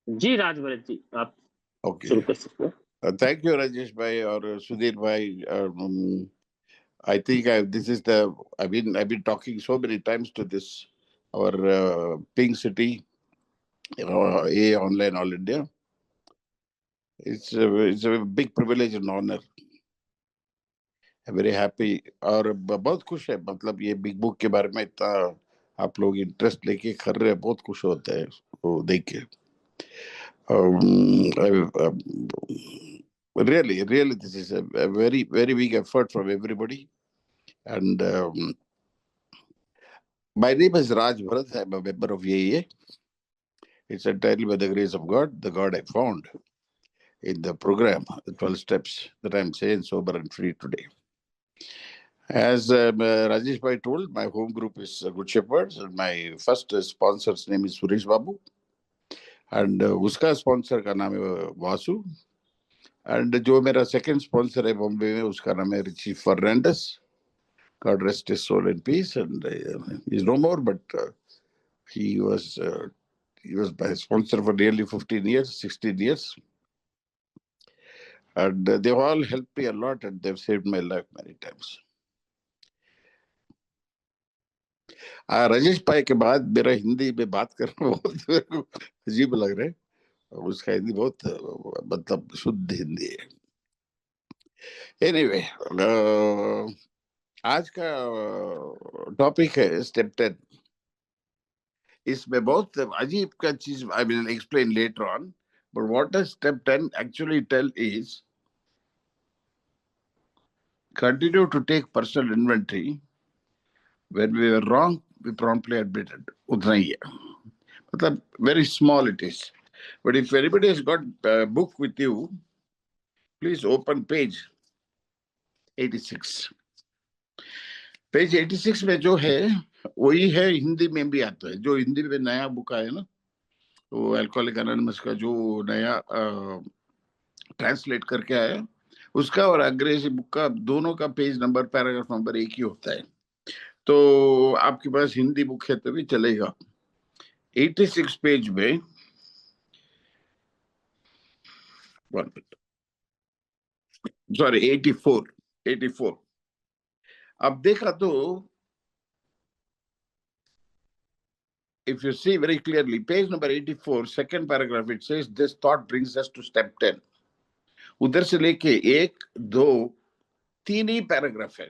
जी राजभरत जी, आप Okay. शुरू कर सकते हैं। Thank you, Rajesh bhai or Sudhir bhai. I think I've been talking so many times to this our Pink City, A Online All India. It's a big privilege and honor. Very happy और बहुत खुश है, मतलब ये big book के बारे में इतना आप लोग इंटरेस्ट लेके कर रहे हैं, बहुत खुश होते हैं वो देख के। Really, this is a very big effort from everybody. And my name is Raj Bharat. I'm a member of AEA. It's entirely by the grace of God, the God I found in the program, the 12 steps, that I'm sane, sober, and free today. As Rajesh Bhai told, my home group is Good Shepherds, and my first sponsor's name is Suresh Babu, and उसका sponsor का नाम है Vasu, and जो मेरा second sponsor है बॉम्बे में, उसका नाम है Richie Fernandez. God rest his soul in peace, and he's no more, but he was my sponsor for nearly 15 years, 16 years, and they've all helped me a lot, and they've saved my life many times. Rajesh भाई के बाद मेरा हिंदी में बात करना बहुत मेरे को अजीब लग रहा है, उसका हिंदी बहुत मतलब शुद्ध हिंदी है। एनीवे, आज का टॉपिक है स्टेप 10। इसमें बहुत अजीब का चीज I will explain later on, but what does step 10 actually tell is continue to take personal inventory, when we were wrong we promptly admitted. उतना ही है, मतलब very small it is. But if anybody has got a book with you, please open page 86. Page 86 में जो है वही है, हिंदी में भी आता है। जो हिंदी में नया बुक आया ना, वो अल्कोहलिक एनोनिमस का जो नया ट्रांसलेट करके आया, उसका और अंग्रेजी बुक का दोनों का पेज नंबर, पैराग्राफ नंबर एक ही होता है। तो आपके पास हिंदी बुक है तो भी चलेगा। 86 पेज में, 84 अब देखा तो, if you see very clearly, page number 84, second paragraph, it says this thought brings us to step 10. उधर से लेके 1, 2, 3 ही पैराग्राफ है।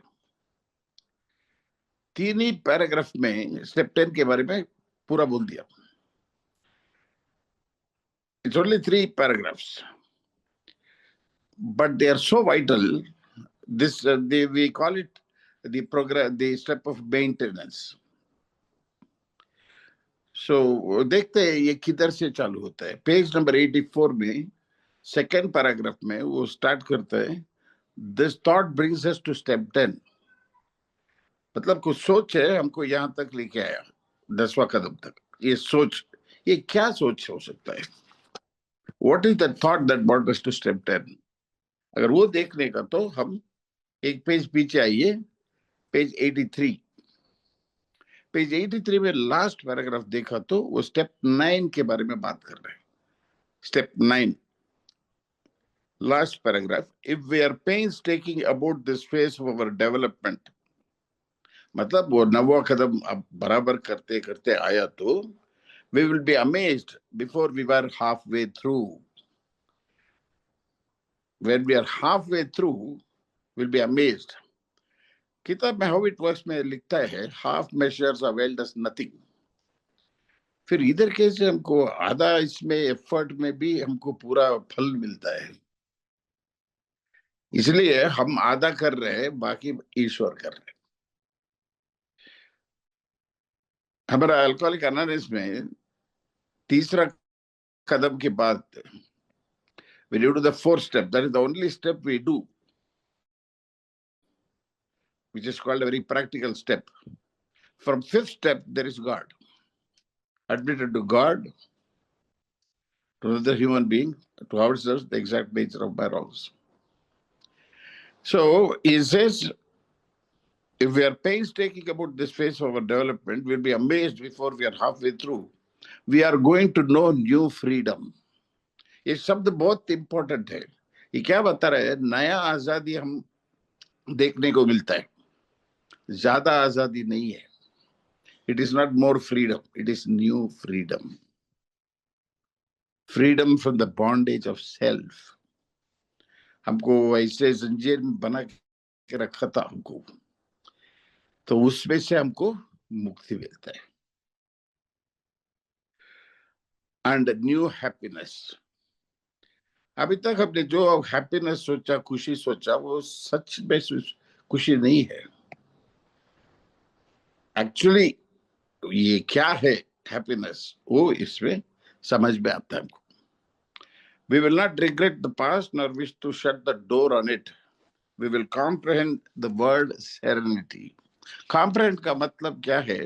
3 ही पैराग्राफ में स्टेप 10 के बारे में पूरा बोल दिया। It's only 3 paragraphs, but they are so vital. This we call it the program, the step of maintenance. So देखते हैं ये किधर से चालू होता है। पेज नंबर 84 में सेकेंड पैराग्राफ में वो स्टार्ट करता है, this thought brings us to step 10। मतलब कुछ सोच है हमको यहां तक लेके आया, 10वां कदम तक। ये सोच, ये क्या सोच हो सकता है? What is the thought that brought us to step 10? अगर वो देखने का तो हम एक पेज पीछे आइए, पेज 83। पेज 83 में लास्ट पैराग्राफ देखा तो वो स्टेप 9 के बारे में बात कर रहे हैं। Step 9, last paragraph, if we are painstaking about this phase of our development, मतलब वो 9वां कदम अब बराबर करते करते आया तो we will be amazed before we were halfway through. When we are halfway through, we'll be amazed. किताब में how it works में लिखता है, half measures availed us nothing. फिर इधर कैसे हमको आधा इसमें एफर्ट में भी हमको पूरा फल मिलता है। इसलिए हम आधा कर रहे हैं, बाकी ईश्वर कर रहे हैं। हमारा अल्कोहलिक एनोनिमस में तीसरा कदम के बाद, when you do the 4th step, that is the only step we do, which is called a very practical step. From 5th step, there is God. Admitted to God, to another human being, to ourselves, the exact nature of my wrongs. So he says, if we are painstaking about this phase of our development, we'll be amazed before we are halfway through. We are going to know new freedom. ये शब्द बहुत important है। ये क्या बता रहा है? नया आजादी हम देखने को मिलता है, ज्यादा आजादी नहीं है। It is not more freedom, it is new freedom, freedom from the bondage of self. हमको ऐसे जंजीर में बना के रखा था हमको, तो उसमें से हमको मुक्ति मिलता है। And new happiness. अभी तक हमने जो हैप्पीनेस सोचा, खुशी सोचा, वो सच में खुशी नहीं है। एक्चुअली ये क्या है हैप्पीनेस, वो इसमें समझ में आता है हमको। We will not regret the past nor wish to shut the door on it. We will comprehend the word serenity. Comprehend का मतलब क्या है?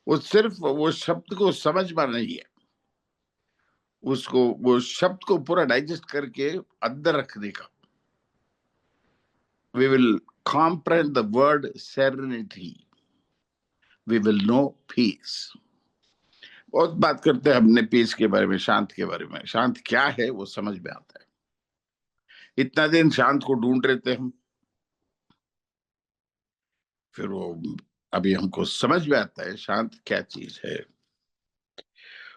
वो सिर्फ वो शब्द को समझना नहीं है, उसको वो शब्द को पूरा डाइजेस्ट करके अंदर रखने का। We will comprehend the word serenity. We will know peace. बहुत बात करते हैं हमने पीस के बारे में, शांत के बारे में। शांत क्या है वो समझ में आता है। इतना दिन शांत को ढूंढ रहे थे हम, फिर वो अभी हमको समझ में आता है शांत क्या चीज है।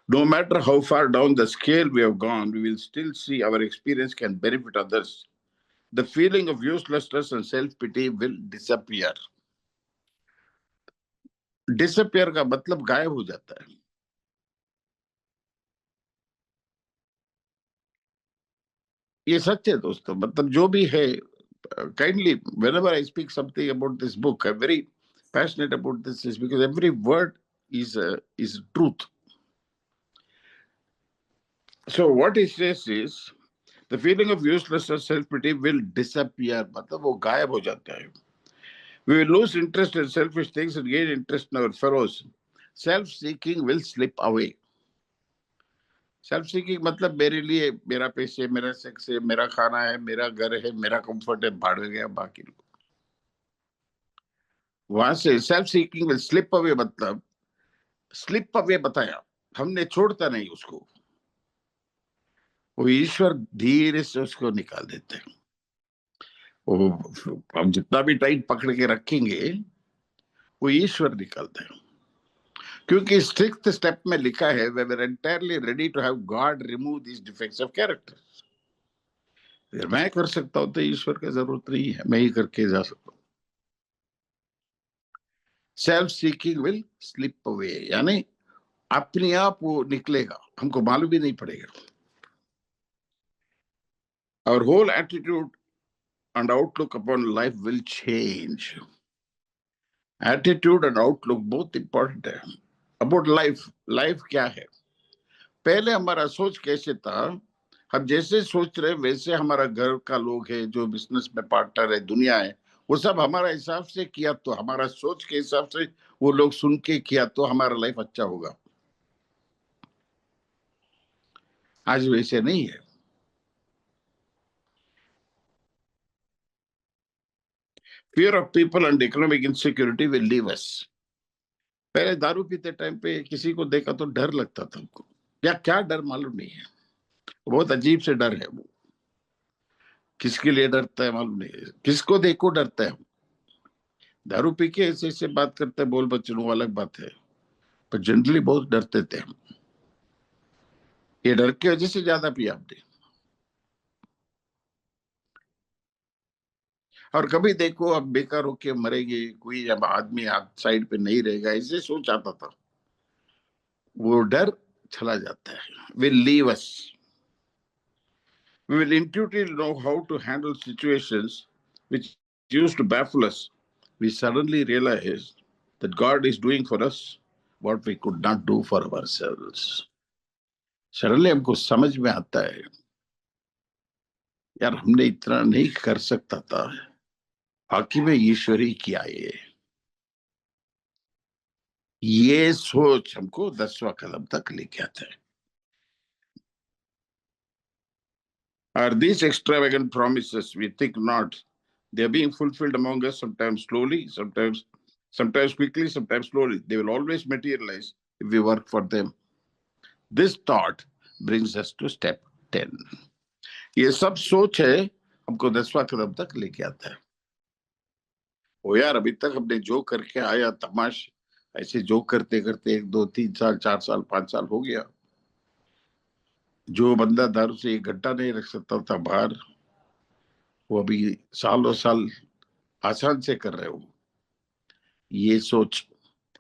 No matter how far down the scale we have gone, we will still see our experience can benefit others. The feeling of uselessness and self-pity will disappear. Disappear का मतलब गायब हो जाता है। ये सच है दोस्तों, मतलब जो भी है, kindly, whenever I speak something about this book, I'm very passionate about this, is because every word is truth. So what he says is, the feeling of uselessness, self-pity will disappear. मतलब वो गायब हो जाता है। We will lose interest in selfish things and gain interest in our fellows. Self-seeking will slip away. Self-seeking मतलब मेरे लिए, मेरा पैसे, मेरा सेक्स है, मेरा खाना है, मेरा घर है, मेरा कंफर्ट है, भाड़ में गया बाकी लोग। वहां से self-seeking will slip away मतलब स्लिप अवे बताया, हमने छोड़ता नहीं उसको, वो ईश्वर धीरे से उसको निकाल देते हैं। वो हम जितना भी टाइट पकड़ के रखेंगे, वो ईश्वर निकालते हैं। क्योंकि सिक्स्थ स्टेप में लिखा है, we were entirely ready to have God remove this defects of character. अगर मैं कर सकता हूं तो ईश्वर की जरूरत नहीं है, मैं ही करके जा सकता हूं। Self seeking will slip away, यानी अपने आप वो निकलेगा, हमको मालूम भी नहीं पड़ेगा। Our whole attitude and outlook upon life will change. Attitude and outlook बहुत इंपॉर्टेंट है। अबाउट लाइफ, लाइफ क्या है? पहले हमारा सोच कैसे था? हम जैसे सोच रहे वैसे हमारा घर का लोग है, जो बिजनेस में पार्टनर है, दुनिया है, वो सब हमारा हिसाब से किया तो, हमारा सोच के हिसाब से वो लोग सुन के किया तो हमारा लाइफ अच्छा होगा। आज वैसे नहीं है। Fear of people and economic insecurity will leave us. पहले दारू पीते टाइम पे किसी को देखा तो डर लगता था हमको, या क्या डर मालूम नहीं है, बहुत अजीब से डर है वो। किसके लिए डरता है मालूम नहीं है, किसको देखो डरता है। दारू पी के ऐसे ऐसे बात करते हैं, बोल बच्चों, वो अलग बात है, पर जनरली बहुत डरते थे हम। ये डर की वजह से ज्यादा पिया आपने। और कभी देखो अब बेकार होके मरेंगे, कोई अब आदमी हाथ साइड पे नहीं रहेगा, ऐसे सोच आता था, वो डर चला जाता है। Will leave us. We will intuitively know how to handle situations which used to baffle us. We suddenly realize that God is doing for us what we could not do for ourselves. Suddenly हमको समझ में आता है, यार हमने इतना नहीं कर सकता था, बाकी में ईश्वर ही किया ये सोच हमको 10वां कदम तक लेके आता है। Are these extravagant promises we think not? They are being fulfilled among us, sometimes slowly, sometimes quickly, sometimes slowly. They will always materialize if we work for them. This thought brings us to step 10। ये सब सोच है हमको 10वां कदम तक लेके आता है। ओ यार, अभी तक हमने जो करके आया तमाश, ऐसे जो करते करते 1 2 3 साल 4 साल 5 साल हो गया। जो बंदा दारू से 1 घंटा नहीं रख सकता था बाहर, वो अभी सालों साल आसान से कर रहे हो। ये सोच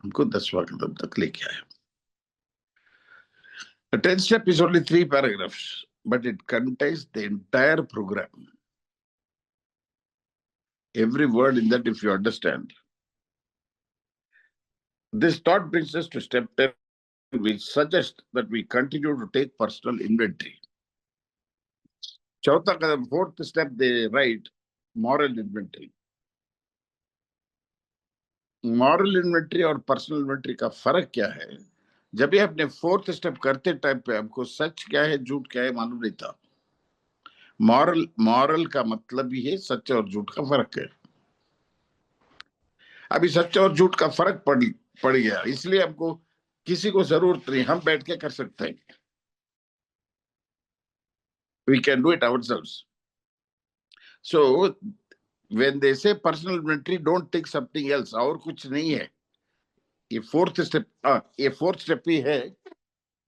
हमको 10वां कदम तक लेके आया। The 10th step is only 3 paragraphs, but it contains the entire program. Every word in that, if you understand. This thought brings us to step 10, which suggests that we continue to take personal inventory. चौथा कदम, fourth step, they write moral inventory. Moral inventory और personal inventory का फर्क क्या है? जब भी अपने fourth step करते टाइम पे हमको सच क्या है झूठ क्या है मालूम नहीं था। मॉरल का मतलब ही है सच और झूठ का फर्क है। अभी सच और झूठ का फर्क पड़ गया, इसलिए हमको किसी को जरूरत नहीं, हम बैठ के कर सकते हैं। We can do it ourselves. So when they say personal inventory, don't take something else. और कुछ नहीं है। ये फोर्थ स्टेप ही है,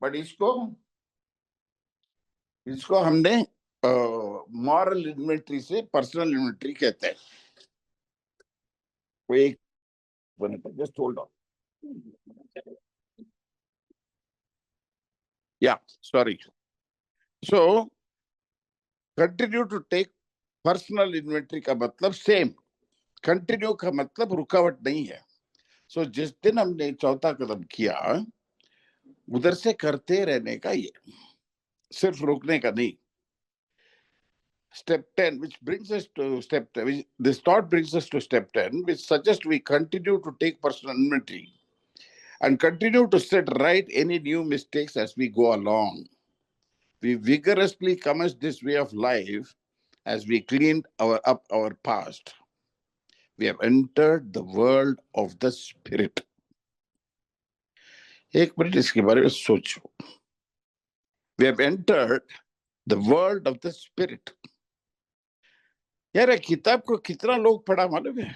बट इसको हमने मॉरल इन्वेंट्री से पर्सनल इन्वेंट्री कहते हैं। एक मिनट, जस्ट होल्ड ऑन। या sorry. So continue to take personal inventory का मतलब सेम, कंटिन्यू का मतलब रुकावट नहीं है। सो जिस दिन हमने चौथा कदम किया, उधर से करते रहने का, ये सिर्फ रोकने का नहीं। Step 10, which brings us to step 10, this thought brings us to step 10, which suggests we continue to take personal inventory and continue to set right any new mistakes as we go along. We vigorously commence this way of life as we cleaned up our past. We have entered the world of the spirit. एक minute इसके बारे में सोचो। We have entered the world of the spirit. यार ये किताब को कितना लोग पढ़ा मालूम है?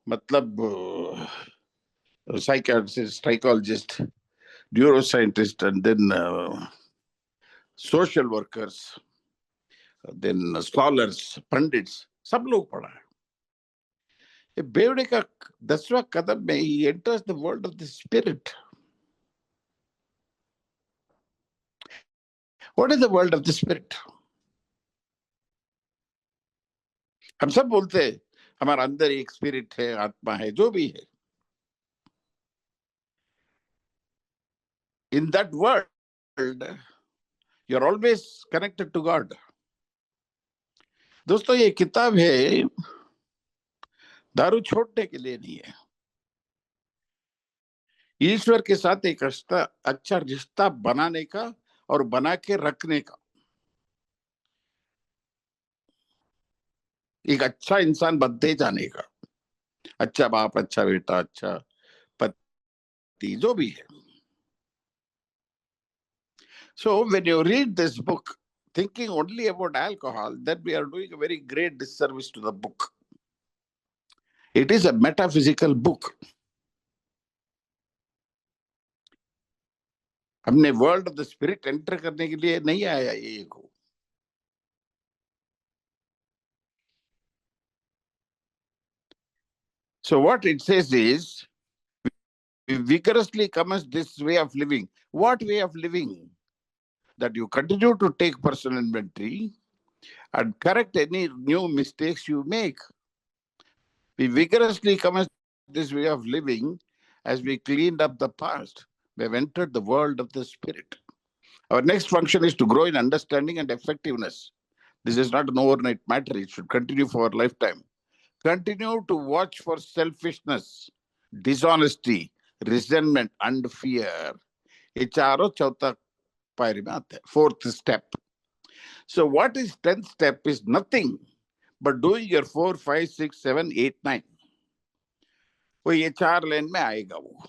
मतलब psychologist, neuroscientist, and then social workers, then scholars, pundits, सब लोग पढ़ा है। ये बेवड़े का 10वां कदम में he enters the world of the spirit. What is the world of the spirit? हम सब बोलते हैं हमारा अंदर एक स्पिरिट है, आत्मा है, जो भी है। In that world, you're always connected to God. दोस्तों, ये किताब है दारू छोड़ने के लिए नहीं है, ईश्वर के साथ एक अच्छा रिश्ता बनाने का और बना के रखने का। एक अच्छा इंसान बनते जाने का, अच्छा बाप, अच्छा बेटा, अच्छा पति, जो भी है। So when you read this book thinking only about alcohol, then we are doing a very great disservice to the book. It is a metaphysical book. हमने world of the spirit enter करने के लिए नहीं आया ये को। So what it says is, we vigorously commence this way of living. What way of living? That you continue to take personal inventory and correct any new mistakes you make. We vigorously commence this way of living as we cleaned up the past. We have entered the world of the spirit. Our next function is to grow in understanding and effectiveness. This is not an overnight matter. It should continue for our lifetime. Continue to watch for selfishness, dishonesty, resentment, and fear. ये चारों चौथा पायरी में आते हैं, fourth step. So what is 10th step is nothing but doing your 4, 5, 6, 7, 8, 9. वो ये 4 line में आएगा वो।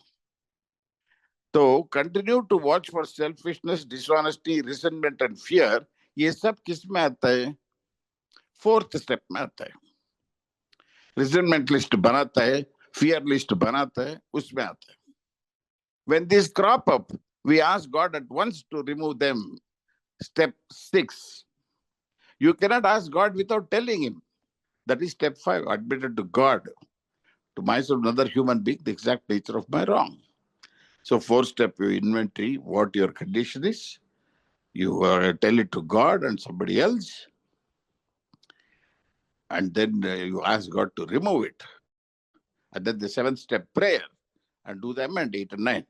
तो continue to watch for selfishness, dishonesty, resentment and fear, ये सब किस में आता है? फोर्थ स्टेप में आता है। रिसेंटमेंट लिस्ट बनाता है, फियर लिस्ट बनाता है, उसमें आता है। When these crop up, we ask God at once to remove them. Step 6. You cannot ask God without telling him. That is step 5. Admitted to God, to myself, another human being, the exact nature of my wrong. So, fourth step, you inventory what your condition is. You tell it to God and somebody else. And then you ask God to remove it. And then the seventh step, prayer. And do the amend 8 and 9.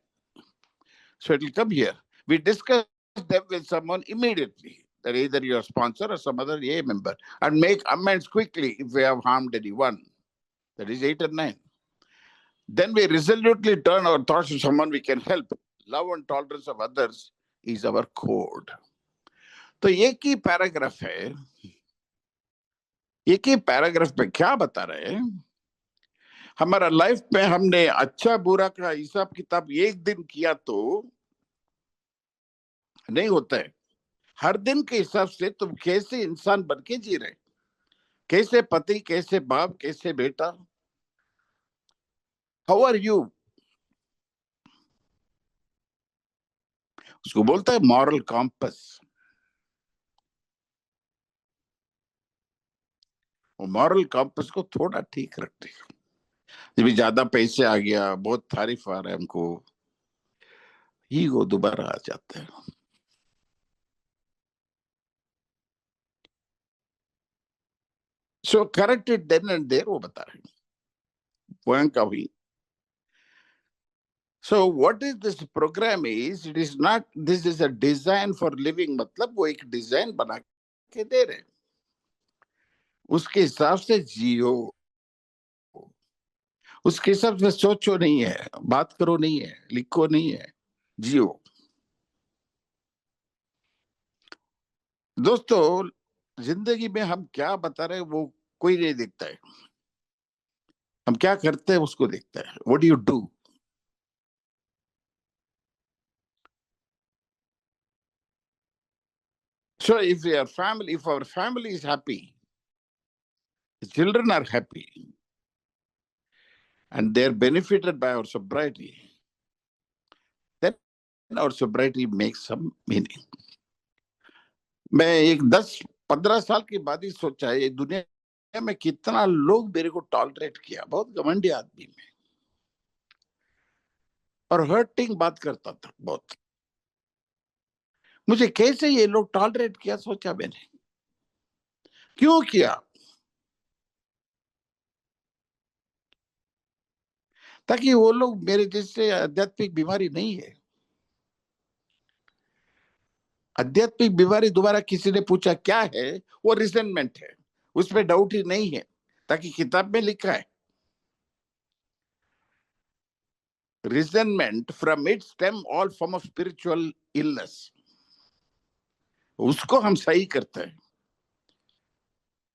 So it will come here. We discuss them with someone immediately, that either your sponsor or some other AA member, and make amends quickly if we have harmed anyone. That is 8 and 9. Then we resolutely turn our thoughts to someone we can help. Love and tolerance of others is our code. तो एक ही paragraph है, एक ही paragraph में क्या बता रहे हैं? हमारा लाइफ में हमने अच्छा बुरा का हिसाब किताब एक दिन किया तो नहीं होता है। हर दिन के हिसाब से तुम कैसे इंसान बन के जी रहे, कैसे पति, कैसे बाप, कैसे बेटा, हाउ आर यू, उसको बोलता है मॉरल कॉम्पस। वो मॉरल कॉम्पस को थोड़ा ठीक रखते हैं। जब ज्यादा पैसे आ गया, बहुत तारीफ आ रहा है हमको, ईगो दोबारा आ जाता है। So correct it then and there, वो बता रहे हैं पोएम का भी। So what is this program is, it is not, this is a design for living, मतलब वो एक डिजाइन बना के दे रहे, उसके हिसाब से जियो, उसके हिसाब से सोचो नहीं है, बात करो नहीं है, लिखो नहीं है, जियो। दोस्तों, जिंदगी में हम क्या बता रहे हैं वो कोई नहीं देखता है, हम क्या करते हैं उसको देखता है। What do you do? So if our family is happy, the children are happy, and they're benefited by our sobriety, then our sobriety makes some meaning. मैं एक 10-15 साल के बाद ही सोचा है, ये दुनिया में कितना लोग मेरे को टॉलरेट किया, बहुत घमंडी आदमी में, और हर्टिंग बात करता था बहुत। मुझे कैसे ये लोग टॉलरेट किया, सोचा मैंने, क्यों किया? ताकि वो लोग मेरे जैसे आध्यात्मिक बीमारी नहीं है। आध्यात्मिक बीमारी दोबारा किसी ने पूछा क्या है, वो रिजेंटमेंट है, उसमें डाउट ही नहीं है, ताकि किताब में लिखा है resentment from it stem all form of spiritual illness. उसको हम सही करते हैं।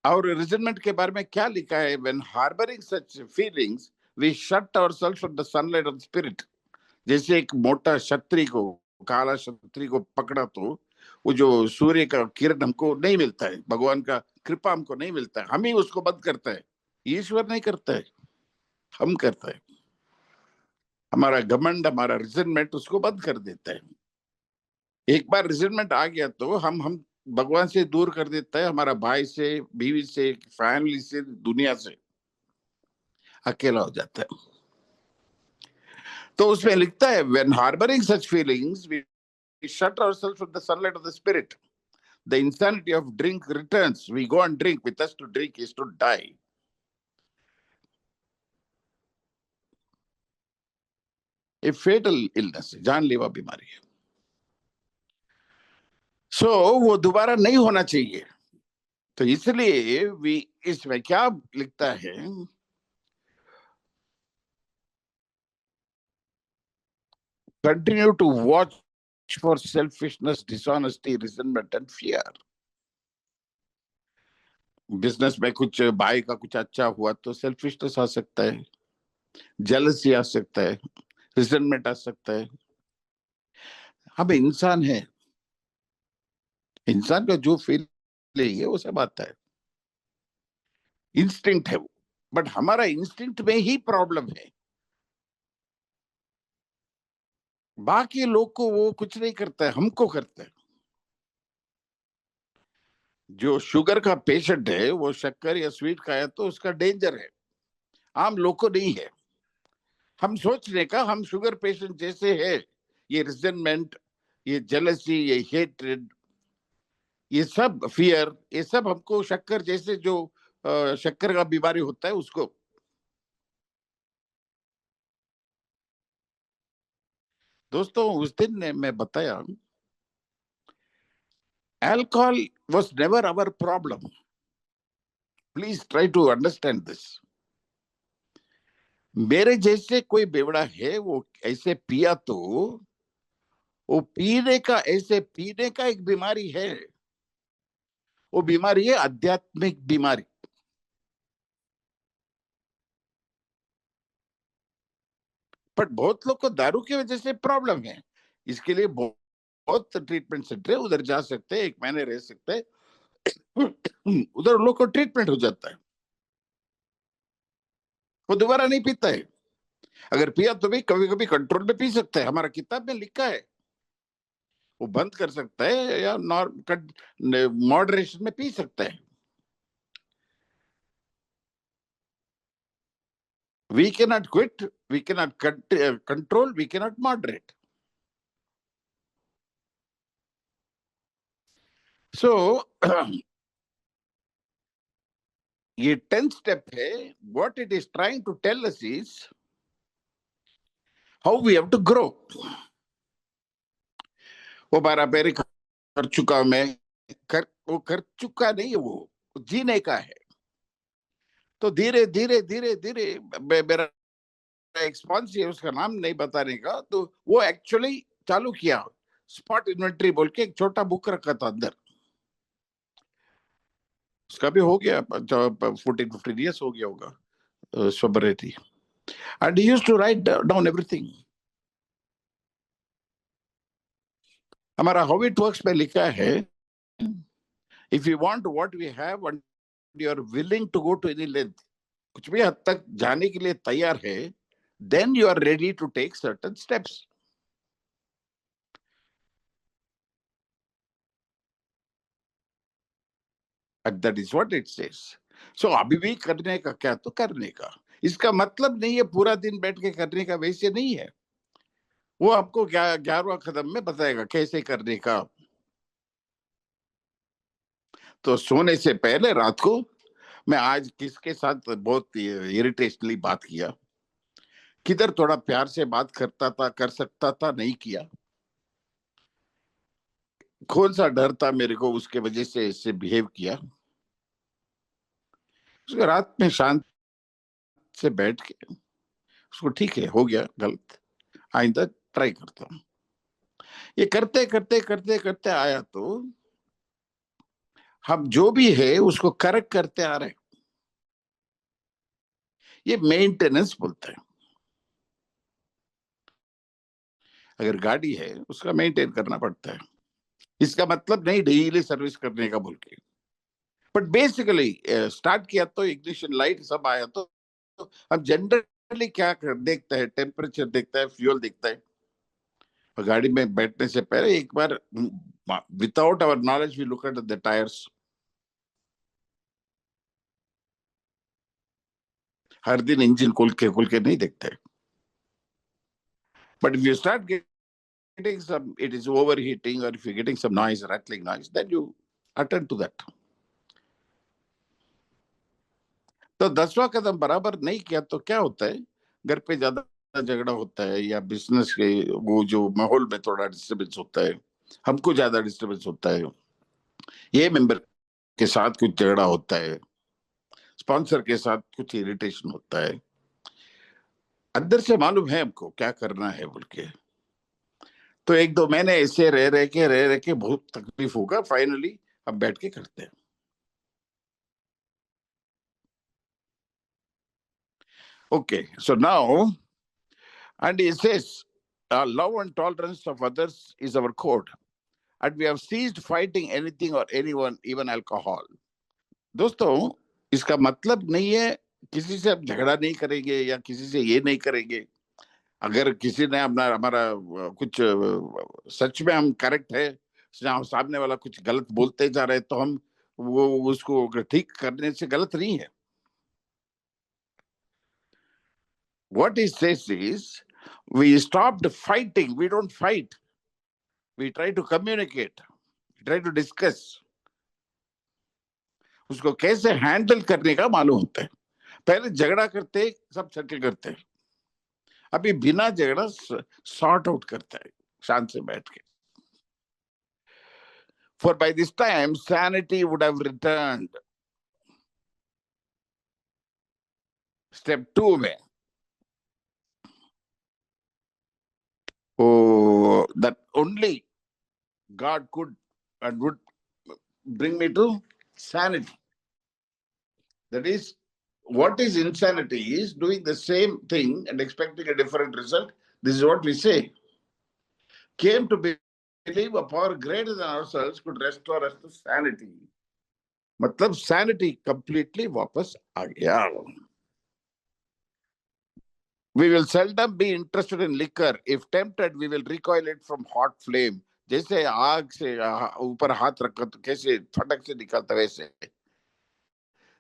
और रिजेंटमेंट के बारे में क्या लिखा है? When harbouring such feelings we shut ourselves from the sunlight of spirit. जैसे एक मोटा क्षत्रिय को, काला क्षत्रिय को पकड़ा तो वो जो सूर्य का किरण हमको नहीं मिलता है, भगवान का कृपा हमको नहीं मिलता है, हम ही उसको बंद करता है। ईश्वर नहीं करता है, हम करता है। हमारा घमंड, हमारा रिजेंटमेंट उसको बंद कर देता है। एक बार रिजेंटमेंट आ गया तो हम भगवान से दूर कर देता है, हमारा भाई से, बीवी से, फैमिली से, दुनिया से अकेला हो जाता है। तो उसमें लिखता है when harbouring such feelings we shut ourselves from the sunlight of the spirit. The insanity of drink returns. We go and drink. With us to drink is to die. A fatal illness, जानलेवा बीमारी है। सो वो दोबारा नहीं होना चाहिए। तो इसलिए इसमें क्या लिखता है? Continue to watch for selfishness, dishonesty, resentment and fear. Business में कुछ भाई का कुछ अच्छा हुआ तो सेल्फिशनेस आ सकता है, जेलसी आ सकता है, रिजेंटमेंट आ सकता है, हम इंसान हैं, इंसान का जो फीलिंग है वो सब आता है, इंस्टिंक्ट है वो। बट हमारा इंस्टिंक्ट में ही प्रॉब्लम है, बाकी लोग को वो कुछ नहीं करता है, हमको करता है। जो शुगर का पेशेंट है वो शक्कर या स्वीट खाया तो उसका डेंजर है, आम लोग को नहीं है। हम सोचने का हम शुगर पेशेंट जैसे है, ये रिजेंटमेंट, ये जेलसी, ये हेट्रेड, ये सब फियर, ये सब हमको शक्कर जैसे जो शक्कर का बीमारी होता है उसको। दोस्तों उस दिन ने मैं बताया, alcohol was never our problem, please try to understand this. मेरे जैसे कोई बेवड़ा है वो ऐसे पिया तो वो पीने का, ऐसे पीने का एक बीमारी है, वो बीमारी है आध्यात्मिक बीमारी। बट बहुत लोग को दारू की वजह से प्रॉब्लम है, इसके लिए बहुत बहुत ट्रीटमेंट सेंटर है, उधर जा सकते हैं, 1 महीने रह सकते हैं, उधर लोग को ट्रीटमेंट हो जाता है, वो दोबारा नहीं पीता है। अगर पिया तो भी कभी कभी कंट्रोल में पी सकता है, हमारा किताब में लिखा है, वो बंद कर सकता है या मॉडरेशन में पी सकता है। We cannot quit, we cannot control, we cannot moderate. So ये 10th step है, what it is trying to tell us is how we have to grow. वो बाराबेरी कर चुका मैं, वो कर चुका नहीं है, वो जीने का है। तो धीरे धीरे धीरे धीरे मेरा एक स्पॉन्सर है, उसका नाम नहीं बताने का, तो वो एक्चुअली चालू किया, स्पॉट इन्वेंटरी बोल के एक छोटा बुक रखा था अंदर, उसका भी हो गया 14-15 years हो गया होगा, sobriety. And he used to write down everything. हमारा हाउ इट वर्क्स में लिखा है, if you want what we have and you are willing to go to any length, कुछ भी हद तक जाने के लिए तैयार है, then you are ready to take certain steps. And that is what it says. So अभी भी करने का क्या, तो करने का, इसका मतलब नहीं है पूरा दिन बैठ के करने का, वैसे नहीं है। वो आपको 11वां कदम में बताएगा कैसे करने का। तो सोने से पहले रात को मैं आज किसके साथ बहुत इरिटेशनली बात किया, किधर थोड़ा प्यार से बात करता था, कर सकता था, नहीं किया, कौन सा डर था मेरे को उसके वजह से इससे बिहेव किया। उसके रात में शांत से बैठ के उसको, ठीक है हो गया गलत, आइंदा ट्राई करता हूँ। ये करते करते करते करते आया तो हम जो भी है उसको करेक्ट करते आ रहे हैं, ये मेंटेनेंस बोलते हैं। अगर गाड़ी है उसका मेंटेन करना पड़ता है, इसका मतलब नहीं डेली सर्विस करने का बोल के। बट बेसिकली स्टार्ट किया तो इग्निशन लाइट सब आया तो अब जनरली क्या देखता है, टेम्परेचर देखता है, फ्यूल देखता है। और गाड़ी में बैठने से पहले एक बार without our knowledge we look at the tyres, हर दिन इंजन खोल के नहीं देखते। But if you start getting some, it is overheating, or if you're getting some noise, rattling noise, then you attend to that. तो 10वां कदम बराबर नहीं किया तो क्या होता है, घर पे ज्यादा झगड़ा होता है, या बिजनेस के वो जो माहौल में थोड़ा डिस्टर्बेंस होता है, हमको ज्यादा डिस्टर्बेंस होता है, ये मेंबर के साथ कुछ झगड़ा होता है, स्पॉन्सर के साथ कुछ इरिटेशन होता है, अंदर से मालूम है हमको क्या करना है बोल के। तो 1-2 महीने ऐसे रह रह के बहुत तकलीफ होगा, फाइनली हम बैठ के करते हैं। Okay, so now, and he says, Our love and tolerance of others is our code. And we have ceased fighting anything or anyone, even alcohol. दोस्तों, इसका मतलब नहीं है किसी से हम झगड़ा नहीं करेंगे या किसी से ये नहीं करेंगे. अगर किसी ने अपना हमारा कुछ सच में हम करेक्ट है, सामने वाला कुछ गलत बोलते जा रहे तो हम वो उसको ठीक करने से गलत नहीं है. What he says is, we stopped fighting. We don't fight. We try to communicate. We try to discuss. उसको कैसे हैंडल करने का मालूम होता है. पहले झगड़ा करते, सब सेटल करते. अभी बिना झगड़ा सॉर्ट आउट करता है शांत से बैठ के. For by this time sanity would have returned. Step 2 में that only God could and would bring me to sanity. That is, what is insanity is doing the same thing and expecting a different result. This is what we say. Came to believe a power greater than ourselves could restore us to sanity. मतलब sanity completely वापस आ गया. We will seldom be interested in liquor. If tempted, we will recoil it from hot flame. जैसे आग से ऊपर हाथ रखा तो कैसे फटक से निकलता वैसे.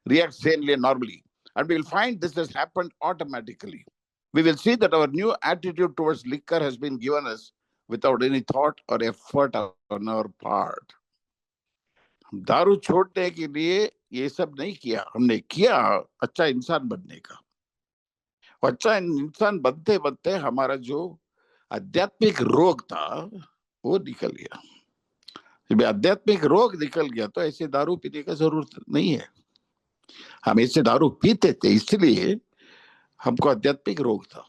React sanely and normally. And we will find this has happened automatically. We will see that our new attitude towards liquor has been given us without any thought or effort on our part. दारू छोड़ने के लिए ये सब नहीं किया, हमने किया अच्छा इंसान बनने का. अच्छा इंसान बनते बनते हमारा जो आध्यात्मिक रोग था वो निकल गया. जब आध्यात्मिक रोग निकल गया तो ऐसे दारू पीने का जरूरत नहीं है. हम ऐसे दारू पीते थे इसलिए हमको आध्यात्मिक रोग था.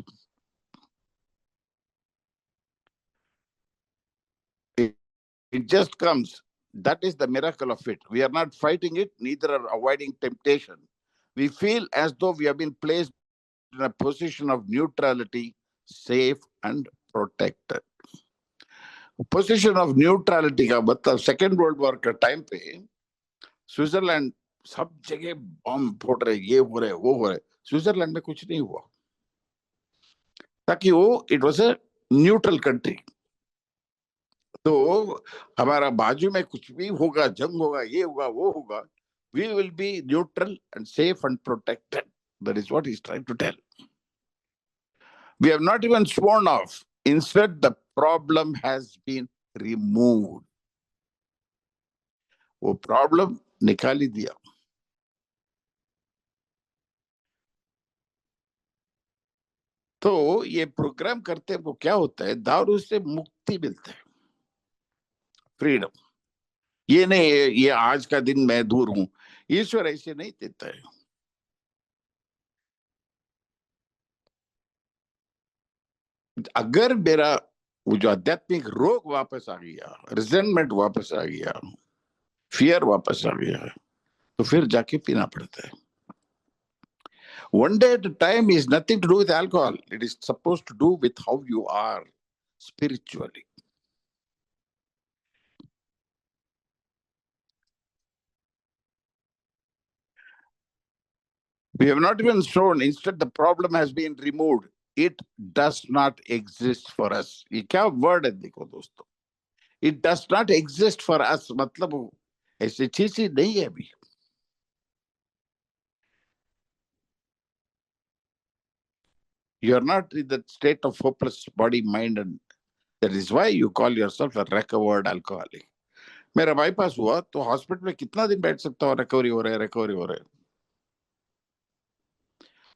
It just comes. That is the miracle of it. We are not fighting it, neither are avoiding temptation. We feel as though we have been placed in a position of neutrality, safe and protected. Position of neutrality का मतलब second world war के time पे Switzerland सब जगह बम फोड़ रहे, ये हो रहे वो हो रहे. स्विट्जरलैंड में कुछ नहीं हुआ ताकि वो it was a neutral country. तो हमारा बाजू में कुछ भी होगा, जंग होगा, ये होगा वो होगा, we will be neutral and safe and protected. That is what he's trying to tell. We have not even sworn off. Instead, the problem has been removed. वो प्रॉब्लम निकाल ही दिया. तो ये प्रोग्राम करते वो क्या होता है, दारू से मुक्ति मिलता है, फ्रीडम. ये नहीं ये आज का दिन मैं दूर हूं, ईश्वर ऐसे नहीं देता है. अगर मेरा वो जो आध्यात्मिक रोग वापस आ गया, रिजेंटमेंट वापस आ गया, फियर वापस आ गया, तो फिर जाके पीना पड़ता है. One day at a time is nothing to do with alcohol. It is supposed to do with how you are spiritually. We have not even shown. Instead, the problem has been removed. It does not exist for us. ये क्या word है देखो दोस्तों. It does not exist for us. मतलब ऐसी चीज नहीं है अभी. You are not in the state of hopeless body, mind, and that is why you call yourself a recovered alcoholic. मेरा बाईपास हुआ तो हॉस्पिटल में कितना दिन बैठ सकता हूँ, रिकवरी हो रहा है.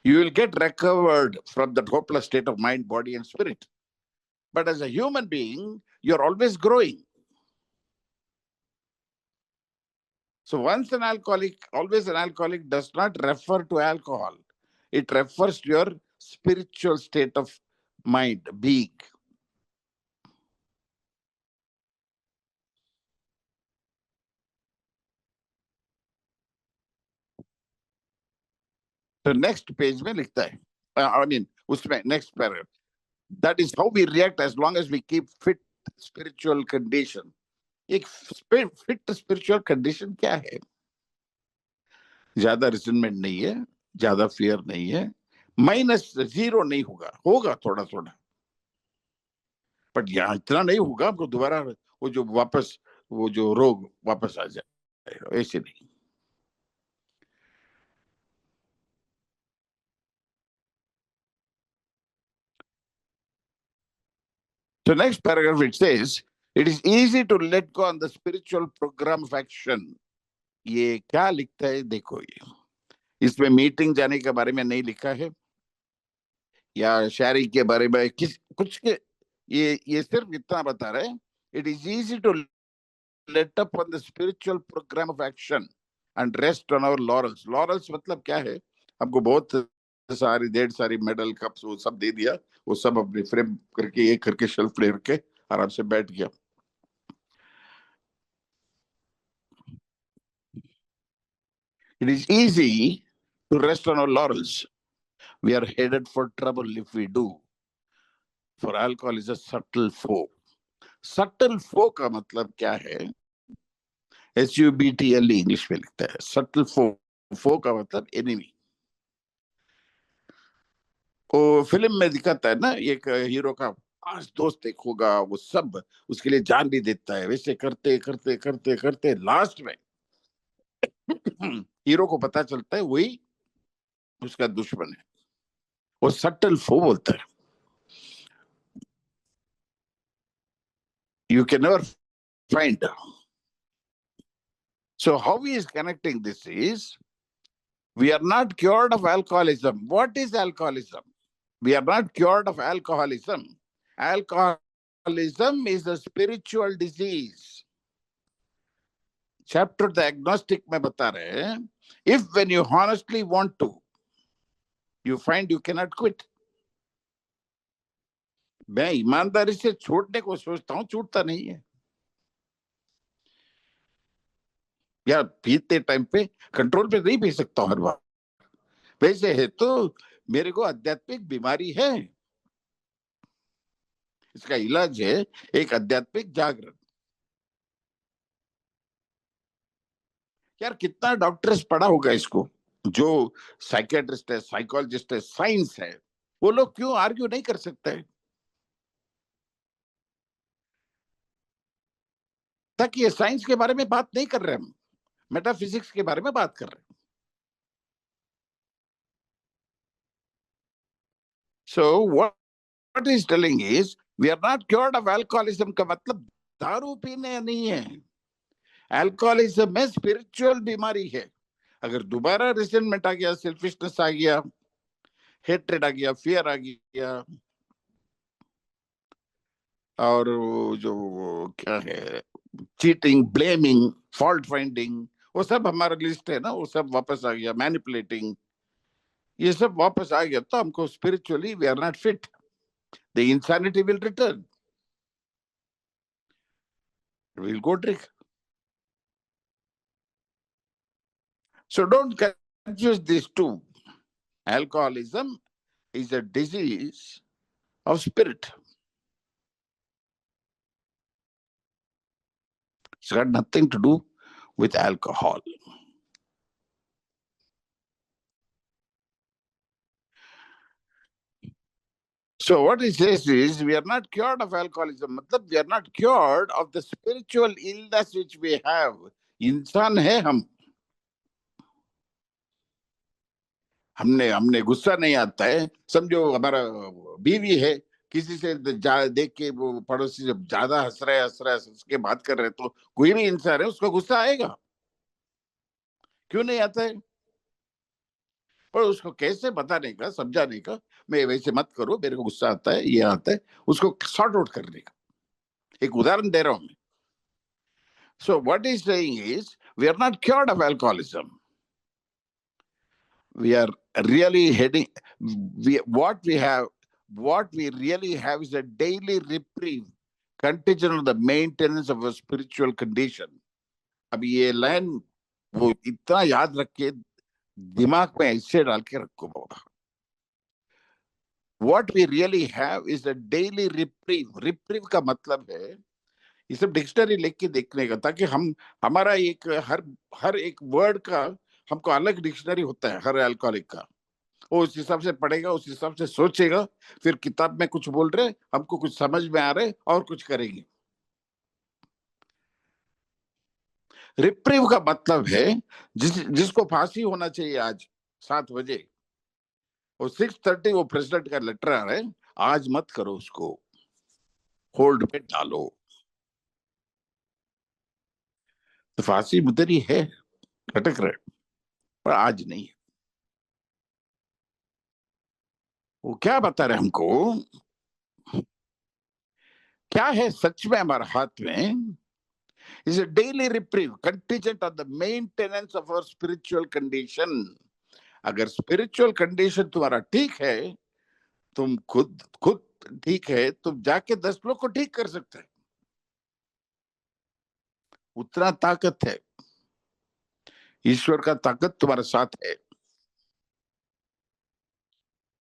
You will get recovered from that hopeless state of mind, body, and spirit. But as a human being, you're always growing. So once an alcoholic, always an alcoholic does not refer to alcohol. It refers to your spiritual state of mind, being. So next page में लिखता है, I mean, उसमें next paragraph. That is how we react as long as we keep fit spiritual condition. एक fit spiritual condition क्या है? ज्यादा रिजनमेंट नहीं है, ज्यादा फियर नहीं है, माइनस जीरो नहीं होगा, होगा थोड़ा थोड़ा, बट यहाँ इतना नहीं होगा आपको दोबारा वो जो वापस वो जो रोग वापस आ जाए, ऐसे नहीं. So next paragraph it says, it is easy to let go on the spiritual program of action. ये क्या लिखता है देखो, ये इसमें मीटिंग जाने के बारे में नहीं लिखा है या शायरी के बारे में किस कुछ के, ये सिर्फ इतना बता रहे हैं, it is easy to let up on the spiritual programme of action and rest on our laurels. Laurels मतलब क्या है? हमको बहुत सारी ढेर सारी मेडल कप्स वो सब दे दिया, वो सब अपने फ्रेम करके एक करके शेल्फ ले रखे आराम से बैठ गया. It is easy to rest on our laurels. We are headed for trouble if we do. For alcohol is a subtle foe. Subtle foe का मतलब क्या है? SUBTLE इंग्लिश में लिखता है. Subtle foe. Foe का मतलब enemy. वो फिल्म में दिखाता है ना, एक हीरो का खास दोस्त एक होगा, वो सब उसके लिए जान भी देता है. वैसे करते करते करते करते लास्ट में हीरो को पता चलता है वही उसका दुश्मन है. वो सटल फो बोलता है. You can never find. So how he is connecting this is, we are not cured of alcoholism. What is alcoholism? We are not cured of alcoholism. Alcoholism is a spiritual disease. Chapter the agnostic में बता रहे हैं, if when you honestly want to, you find you cannot quit. मैं ईमानदारी से छोड़ने को सोचता हूं, छूटता नहीं है. या पीते टाइम पे कंट्रोल पे नहीं पी सकता हूं हर बार. वैसे है तो मेरे को आध्यात्मिक बीमारी है. इसका इलाज है एक आध्यात्मिक जागरण. यार कितना डॉक्टर्स पढ़ा होगा इसको, जो साइकेट्रिस्ट है, साइकोलॉजिस्ट है, साइंस है, वो लोग क्यों आर्ग्यू नहीं कर सकते हैं? ताकि ये साइंस के बारे में बात नहीं कर रहे, हम मेटाफिजिक्स के बारे में बात कर रहे हैं. So what is telling is, we are not cured of alcoholism का मतलब दारू पीने नहीं है. अल्कोहलिज्म में स्पिरिचुअल बीमारी है. अगर दोबारा रिसेंटमेंट आ गया, सेल्फिशनेस आ गया, हेट्रेड आ गया, फियर आ गया, और जो क्या है, चीटिंग, ब्लेमिंग, फॉल्ट फाइंडिंग, वो सब हमारा लिस्ट है ना, वो सब वापस आ गया, मैनिपुलेटिंग, ये सब वापस आ गया, तो हमको spiritually we are not fit. The insanity will return. Will go drink. So don't confuse this two. Alcoholism is a disease of spirit. It's got nothing to do with alcohol. So what he says is, we are not cured of alcoholism. मतलब we are not cured of the spiritual illness which we have. इंसान है हम. हमने हमने गुस्सा नहीं आता है. समझो हमारा बीवी है, किसी से देख के वो पड़ोसी जब ज्यादा हंस रहा है हंस के बात कर रहे, तो कोई भी इंसान है उसको गुस्सा आएगा. क्यों नहीं आता है? पर उसको कैसे बताने का, समझाने का, मैं वैसे मत करो, मेरे को गुस्सा आता है, ये आता है, उसको सॉर्ट आउट करने का एक उदाहरण दे रहा हूं मैं. So what is saying is, we are not cured of alcoholism. We are really heading, what we really have is a daily reprieve contingent on the maintenance of a spiritual condition. अब ये line वो इतना याद रख के दिमाग में ऐसे डाल के रखो बाबा. What we really have is a daily reprieve. Reprieve का मतलब है, ये सब डिक्शनरी लिख के देखने का, ताकि हम हमारा एक हर हर एक वर्ड का हमको अलग डिक्शनरी होता है हर अल्कोहलिक का। वो उस हिसाब से पढ़ेगा, उस हिसाब से सोचेगा, फिर किताब में कुछ बोल रहे हमको कुछ समझ में आ रहे और कुछ करेंगे। रिप्रीव का मतलब है जिसको फांसी होना चाहिए आज 7 बजे, और 6:30 वो प्रेसिडेंट का लेटर आ रहा है, आज मत करो, उसको होल्ड पे डालो। तो फांसी उधर ही है, भटक रहे, पर आज नहीं है। वो क्या बता रहे हमको, क्या है सच में हमारे हाथ में, is a daily reprieve contingent on the maintenance of our spiritual condition। अगर स्पिरिचुअल कंडीशन तुम्हारा ठीक है, तुम खुद खुद ठीक है, तुम जाके 10 लोग को ठीक कर सकते हैं। उतना ताकत है, ईश्वर का ताकत तुम्हारे साथ है।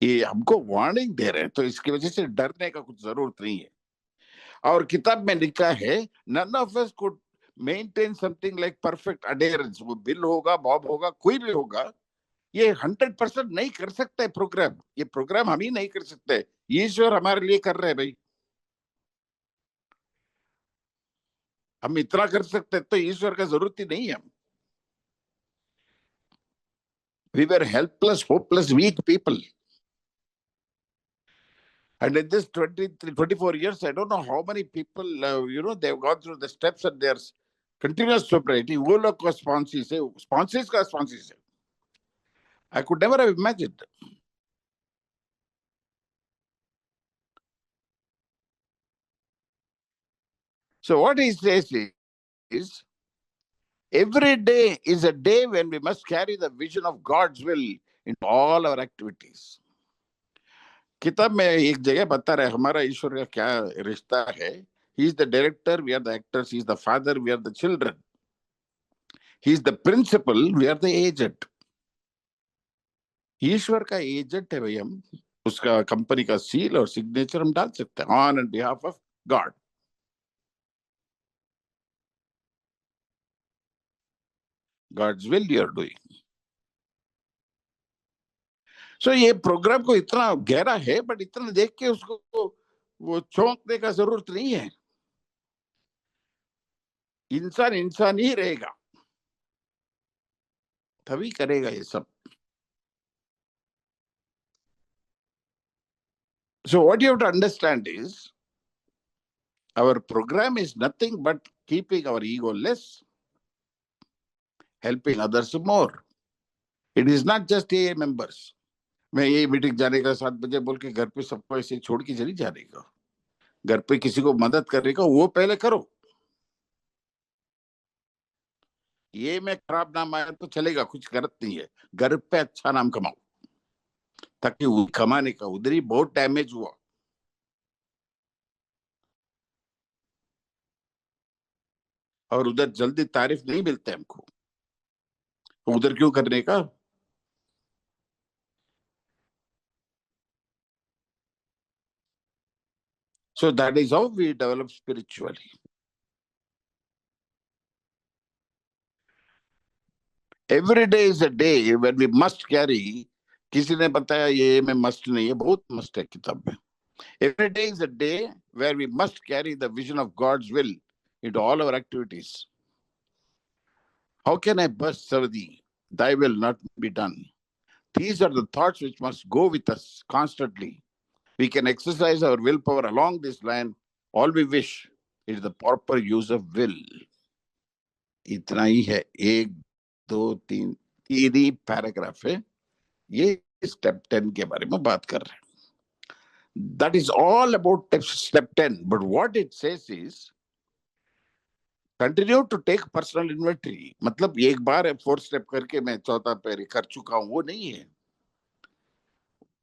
ये हमको वार्निंग दे रहे हैं, तो इसकी वजह से डरने का कुछ जरूरत नहीं है। और किताब में लिखा है, none of us could maintain something like perfect adherence. वो बिल होगा, बॉब होगा, कोई भी होगा, ये 100% नहीं कर सकते प्रोग्राम। ये प्रोग्राम हम ही नहीं कर सकते, ईश्वर हमारे लिए कर रहे हैं भाई। हम इतना कर सकते तो ईश्वर का जरूरत ही नहीं है। हम we were helpless, hopeless, weak people. And in this 24 years, I don't know how many people, they've gone through the steps and their continuous sobriety. वो लोग को sponsors का sponsors है। I could never have imagined. So what he says is, every day is a day when we must carry the vision of God's will into all our activities. किताब में एक जगह बता रहे हमारा ईश्वर का क्या रिश्ता है। He is the director, we are the actors. He is the father, we are the children. He is the principal, we are the agent. ईश्वर का एजेंट है भाई हम। उसका कंपनी का सील और सिग्नेचर हम डाल सकते हैं on and behalf of God. God's will you are doing. So ये प्रोग्राम को इतना गहरा है, बट इतना देख के उसको वो चौंकने का जरूरत नहीं है। इंसान इंसान ही रहेगा, तभी करेगा ये सब। So what you have to understand is, our program is nothing but keeping our ego less, helping others more. It is not just AA members. मैं ये मीटिंग जाने का 7 बजे बोल के घर पे सबको ऐसे छोड़ के चली जाने का। घर पे किसी को मदद करने का वो पहले करो। ये में खराब नाम आया तो चलेगा, कुछ गलत नहीं है। घर पे अच्छा नाम कमाओ, ताकि कमाने का उधर ही बहुत डैमेज हुआ। और उधर जल्दी तारीफ नहीं मिलते हमको, तो उधर क्यों करने का। So that is how we develop spiritually. Every day is a day when we must carry. किसी ने बताया ये में मस्ट नहीं है, बहुत मस्ट है किताब में। Every day is a day where we must carry the vision of God's will into all our activities. How can I best serve thee? Thy will not be done. These are the thoughts which must go with us constantly. We can exercise our willpower along this line. All we wish is the proper use of will. इतना ही है, 1 2 3 ही paragraph है। ये step 10 के बारे में बात कर रहे हैं। That is all about step 10, but what it says is, continue to take personal inventory. मतलब एक बार 4 स्टेप करके मैं चौथा पैर कर चुका हूं, वो नहीं है।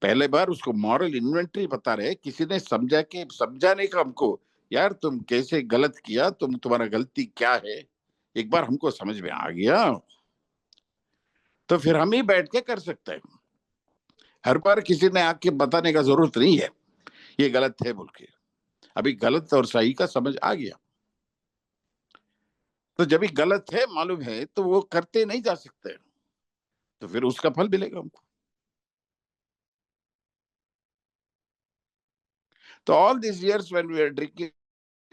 पहले बार उसको मॉरल इन्वेंटरी बता रहे, किसी ने समझाने का हमको, यार तुम कैसे गलत किया, तुम्हारा गलती क्या है, एक बार हमको समझ में आ गया तो फिर हम ही बैठ के कर सकते हैं। हर बार किसी ने आके बताने का जरूरत नहीं है ये गलत है बोल के। अभी गलत और सही का समझ आ गया, तो जब भी गलत है मालूम है तो वो करते नहीं जा सकते, तो फिर उसका फल मिलेगा हमको। तो all this years when we are drinking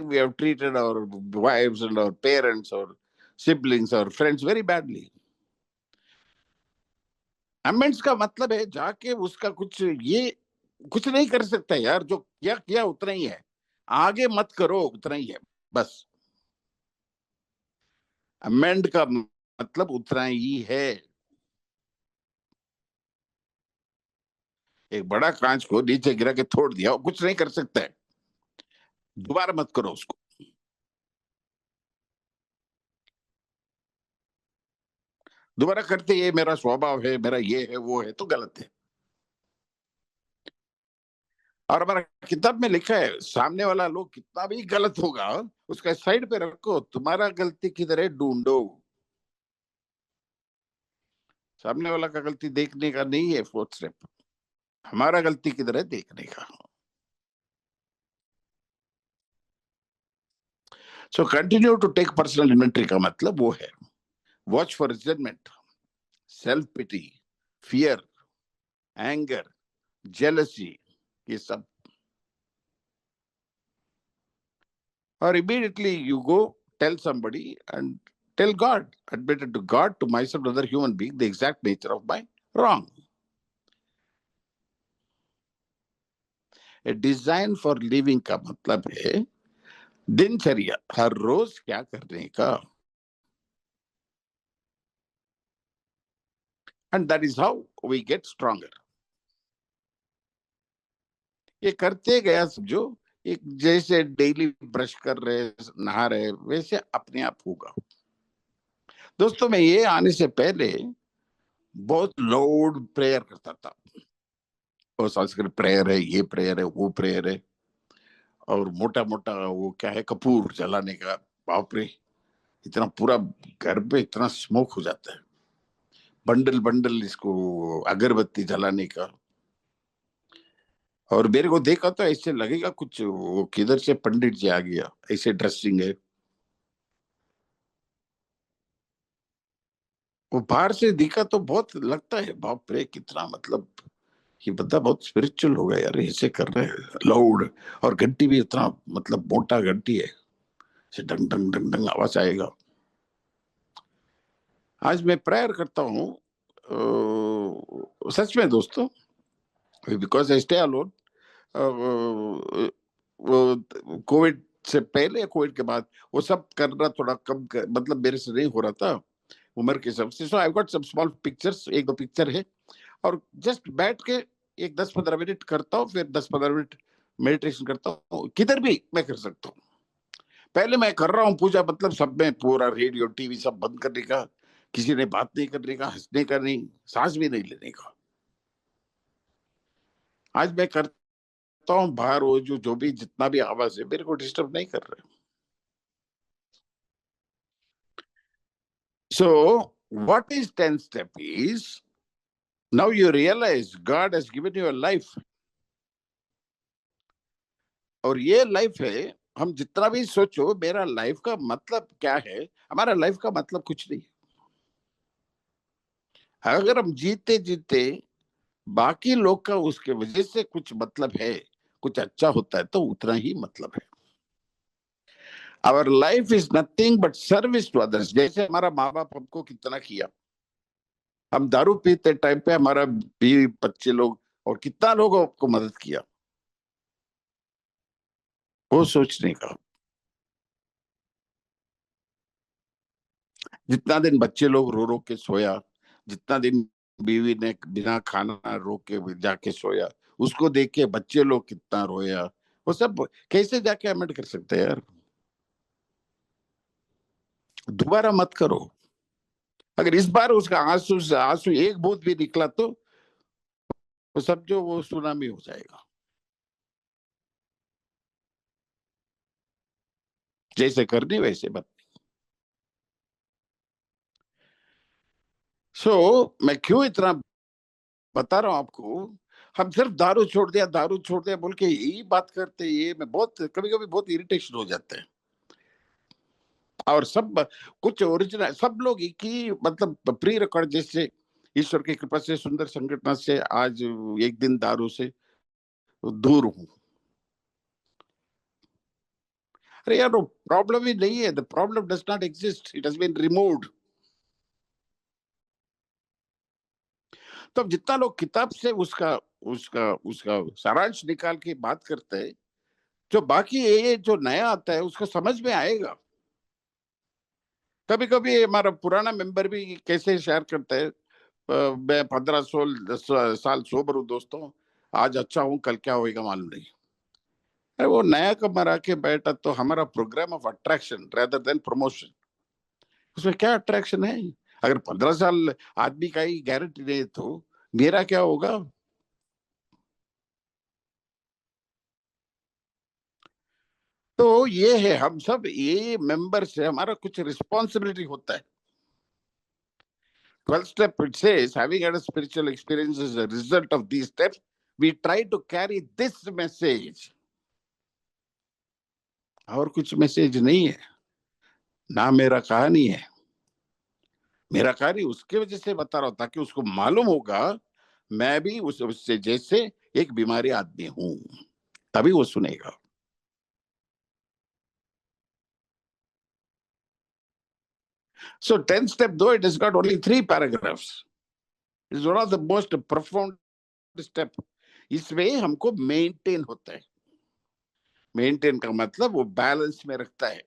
we have treated our wives and our parents और सिबलिंग्स और फ्रेंड्स वेरी बैडली। अमेंड्स का मतलब है जाके उसका कुछ ये कुछ नहीं कर सकता यार, जो किया किया उतना ही है, आगे मत करो उतना ही है बस। अमेंड का मतलब उतना ही है। एक बड़ा कांच को नीचे गिरा के तोड़ दिया, वो कुछ नहीं कर सकता है, दोबारा मत करो उसको। दोबारा करते ये मेरा स्वभाव है, मेरा ये है वो है, तो गलत है। और हमारा किताब में लिखा है सामने वाला लोग कितना भी गलत होगा उसका साइड पे रखो, तुम्हारा गलती किधर है ढूंढो। सामने वाला का गलती देखने का नहीं है फोर्थ स्टेप, हमारा गलती किधर है देखने का। So continue to take personal inventory का मतलब वो है watch for resentment, self pity, fear, anger, jealousy, ये सब। और immediately you go tell somebody and tell God, admit it to God, to myself, to other human being, the exact nature of my wrong. A design for living का मतलब है दिनचर्या, हर रोज क्या करने का, and that is how we get stronger. ये करते गया समझो, एक जैसे डेली ब्रश कर रहे नहा रहे वैसे अपने आप होगा। दोस्तों मैं ये आने से पहले बहुत लाउड प्रेयर करता था, और संस्कृत प्रेयर है, ये प्रेयर है, वो प्रेयर है, और मोटा मोटा वो क्या है कपूर जलाने का, बाप रे, इतना पूरा घर पे इतना स्मोक हो जाता है, बंडल बंडल इसको अगरबत्ती जलाने का। और मेरे को देखा तो ऐसे लगेगा कुछ वो किधर से पंडित जी आ गया, ऐसे ड्रेसिंग है। वो बाहर से दिखा तो बहुत लगता है बाप रे कितना मतलब ये बंदा बहुत स्पिरिचुअल हो गया यार, ऐसे कर रहे हैं लाउड, और घंटी भी इतना मतलब मोटा घंटी है, ऐसे डंग डंग डंग डंग आवाज आएगा। आज मैं प्रेयर करता हूँ सच में दोस्तों, बिकॉज आई स्टे अलोन। वो कोविड से पहले या कोविड के बाद वो सब करना थोड़ा कम मतलब मेरे से नहीं हो रहा था उम्र के हिसाब से। So I got some small pictures, एक दो पिक्चर है, और जस्ट बैठ के एक 10-15 मिनट करता हूँ, फिर 10-15 मिनट मेडिटेशन करता हूँ, किधर भी मैं कर सकता हूँ। पहले मैं कर रहा हूँ पूजा मतलब सब में पूरा रेडियो टीवी सब बंद करने का, किसी ने बात नहीं करने का, हंसने का नहीं, सांस भी नहीं लेने का। आज मैं करता हूँ बाहर वो जो भी जितना भी आवाज है मेरे को डिस्टर्ब नहीं कर रहे। So what is 10th step is now you realise God has given you a life, और ये लाइफ है, हम जितना भी सोचो मेरा लाइफ का मतलब क्या है, हमारा लाइफ का मतलब कुछ नहीं है। अगर हम जीते जीते बाकी लोग का उसके वजह से कुछ मतलब है, कुछ अच्छा होता है, तो उतना ही मतलब है। Our life is nothing but service to others. जैसे हमारा माँ बाप हमको कितना किया, हम दारू पीते टाइम पे हमारा बीवी बच्चे लोग और कितना लोगों को मदद किया, वो सोचने का। जितना दिन बच्चे लोग रो रो के सोया, जितना दिन बीवी ने बिना खाना रो के जाके सोया, उसको देख के बच्चे लोग कितना रोया, वो सब कैसे जाके अमेंड कर सकते हैं यार। दोबारा मत करो। अगर इस बार उसका आंसू आंसू एक बूंद भी निकला तो समझो वो सुनामी हो जाएगा। जैसे करनी वैसे मत। सो मैं क्यों इतना बता रहा हूं आपको, हम सिर्फ दारू छोड़ दिया बोल के यही बात करते हैं, ये मैं बहुत कभी कभी बहुत इरिटेशन हो जाते हैं। और सब कुछ ओरिजिनल सब लोग एक ही मतलब प्री रिकॉर्ड जैसे ईश्वर की कृपा से सुंदर संगठन से आज एक दिन दारू से दूर हूं। अरे यार वो प्रॉब्लम ही नहीं है, the problem does not exist, it has been removed. तो अब जितना लोग किताब से उसका उसका उसका सारांश निकाल के बात करते हैं, जो बाकी ये जो नया आता है उसको समझ में आएगा। कभी कभी हमारा पुराना मेंबर भी कैसे शेयर करता है, मैं 15 16 साल सोबर हूँ दोस्तों, आज अच्छा हूँ कल क्या होएगा मालूम नहीं। अरे वो नया कमर आके बैठा तो हमारा programme of attraction rather than promotion, उसमें क्या अट्रैक्शन है? अगर 15 साल आदमी का ही गारंटी नहीं तो मेरा क्या होगा? तो ये है, हम सब ये मेंबर से हमारा कुछ रिस्पॉन्सिबिलिटी होता है। 12th step it says, having had a spiritual experience as a result of these steps, we try to carry this message। और कुछ मैसेज नहीं है, ना मेरा कहानी है। मेरा कहानी उसके वजह से बता रहा हूं ताकि उसको मालूम होगा मैं भी उससे जैसे एक बीमारी आदमी हूं, तभी वो सुनेगा। So 10th step, though it has got only 3 paragraphs, is one of the most profound step। इसमें हमको मेंटेन होता है। मेंटेन का मतलब वो बैलेंस में रखता है।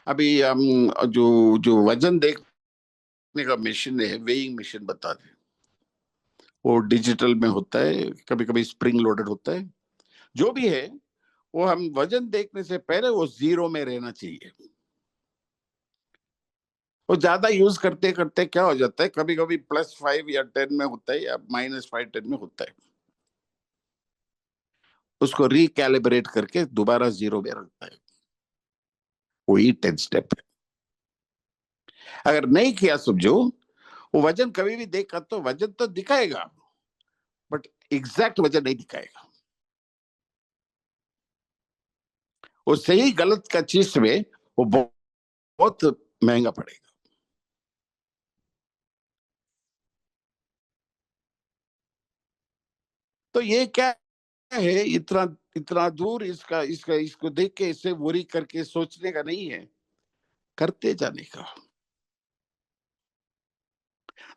अभी हम जो जो वजन देखने का मशीन है, वेइंग मशीन बता दें, वो डिजिटल में होता है, कभी कभी स्प्रिंग लोडेड होता है, जो भी है वो हम वजन देखने से पहले वो जीरो में रहना चाहिए। वो ज्यादा यूज करते करते क्या हो जाता है, कभी कभी +5 या 10 में होता है या -5 10 में होता है, उसको रिकैलिब्रेट करके दोबारा जीरो में रखता है। वही 10 स्टेप है। अगर नहीं किया समझो, वो वजन कभी भी देखा तो वजन तो दिखाएगा बट एग्जैक्ट वजन नहीं दिखाएगा। वो सही गलत का चीज में वो बहुत महंगा पड़ेगा। तो ये क्या है, इतना इतना दूर इसका इसका इसको देख के इसे वरी करके सोचने का नहीं है, करते जाने का।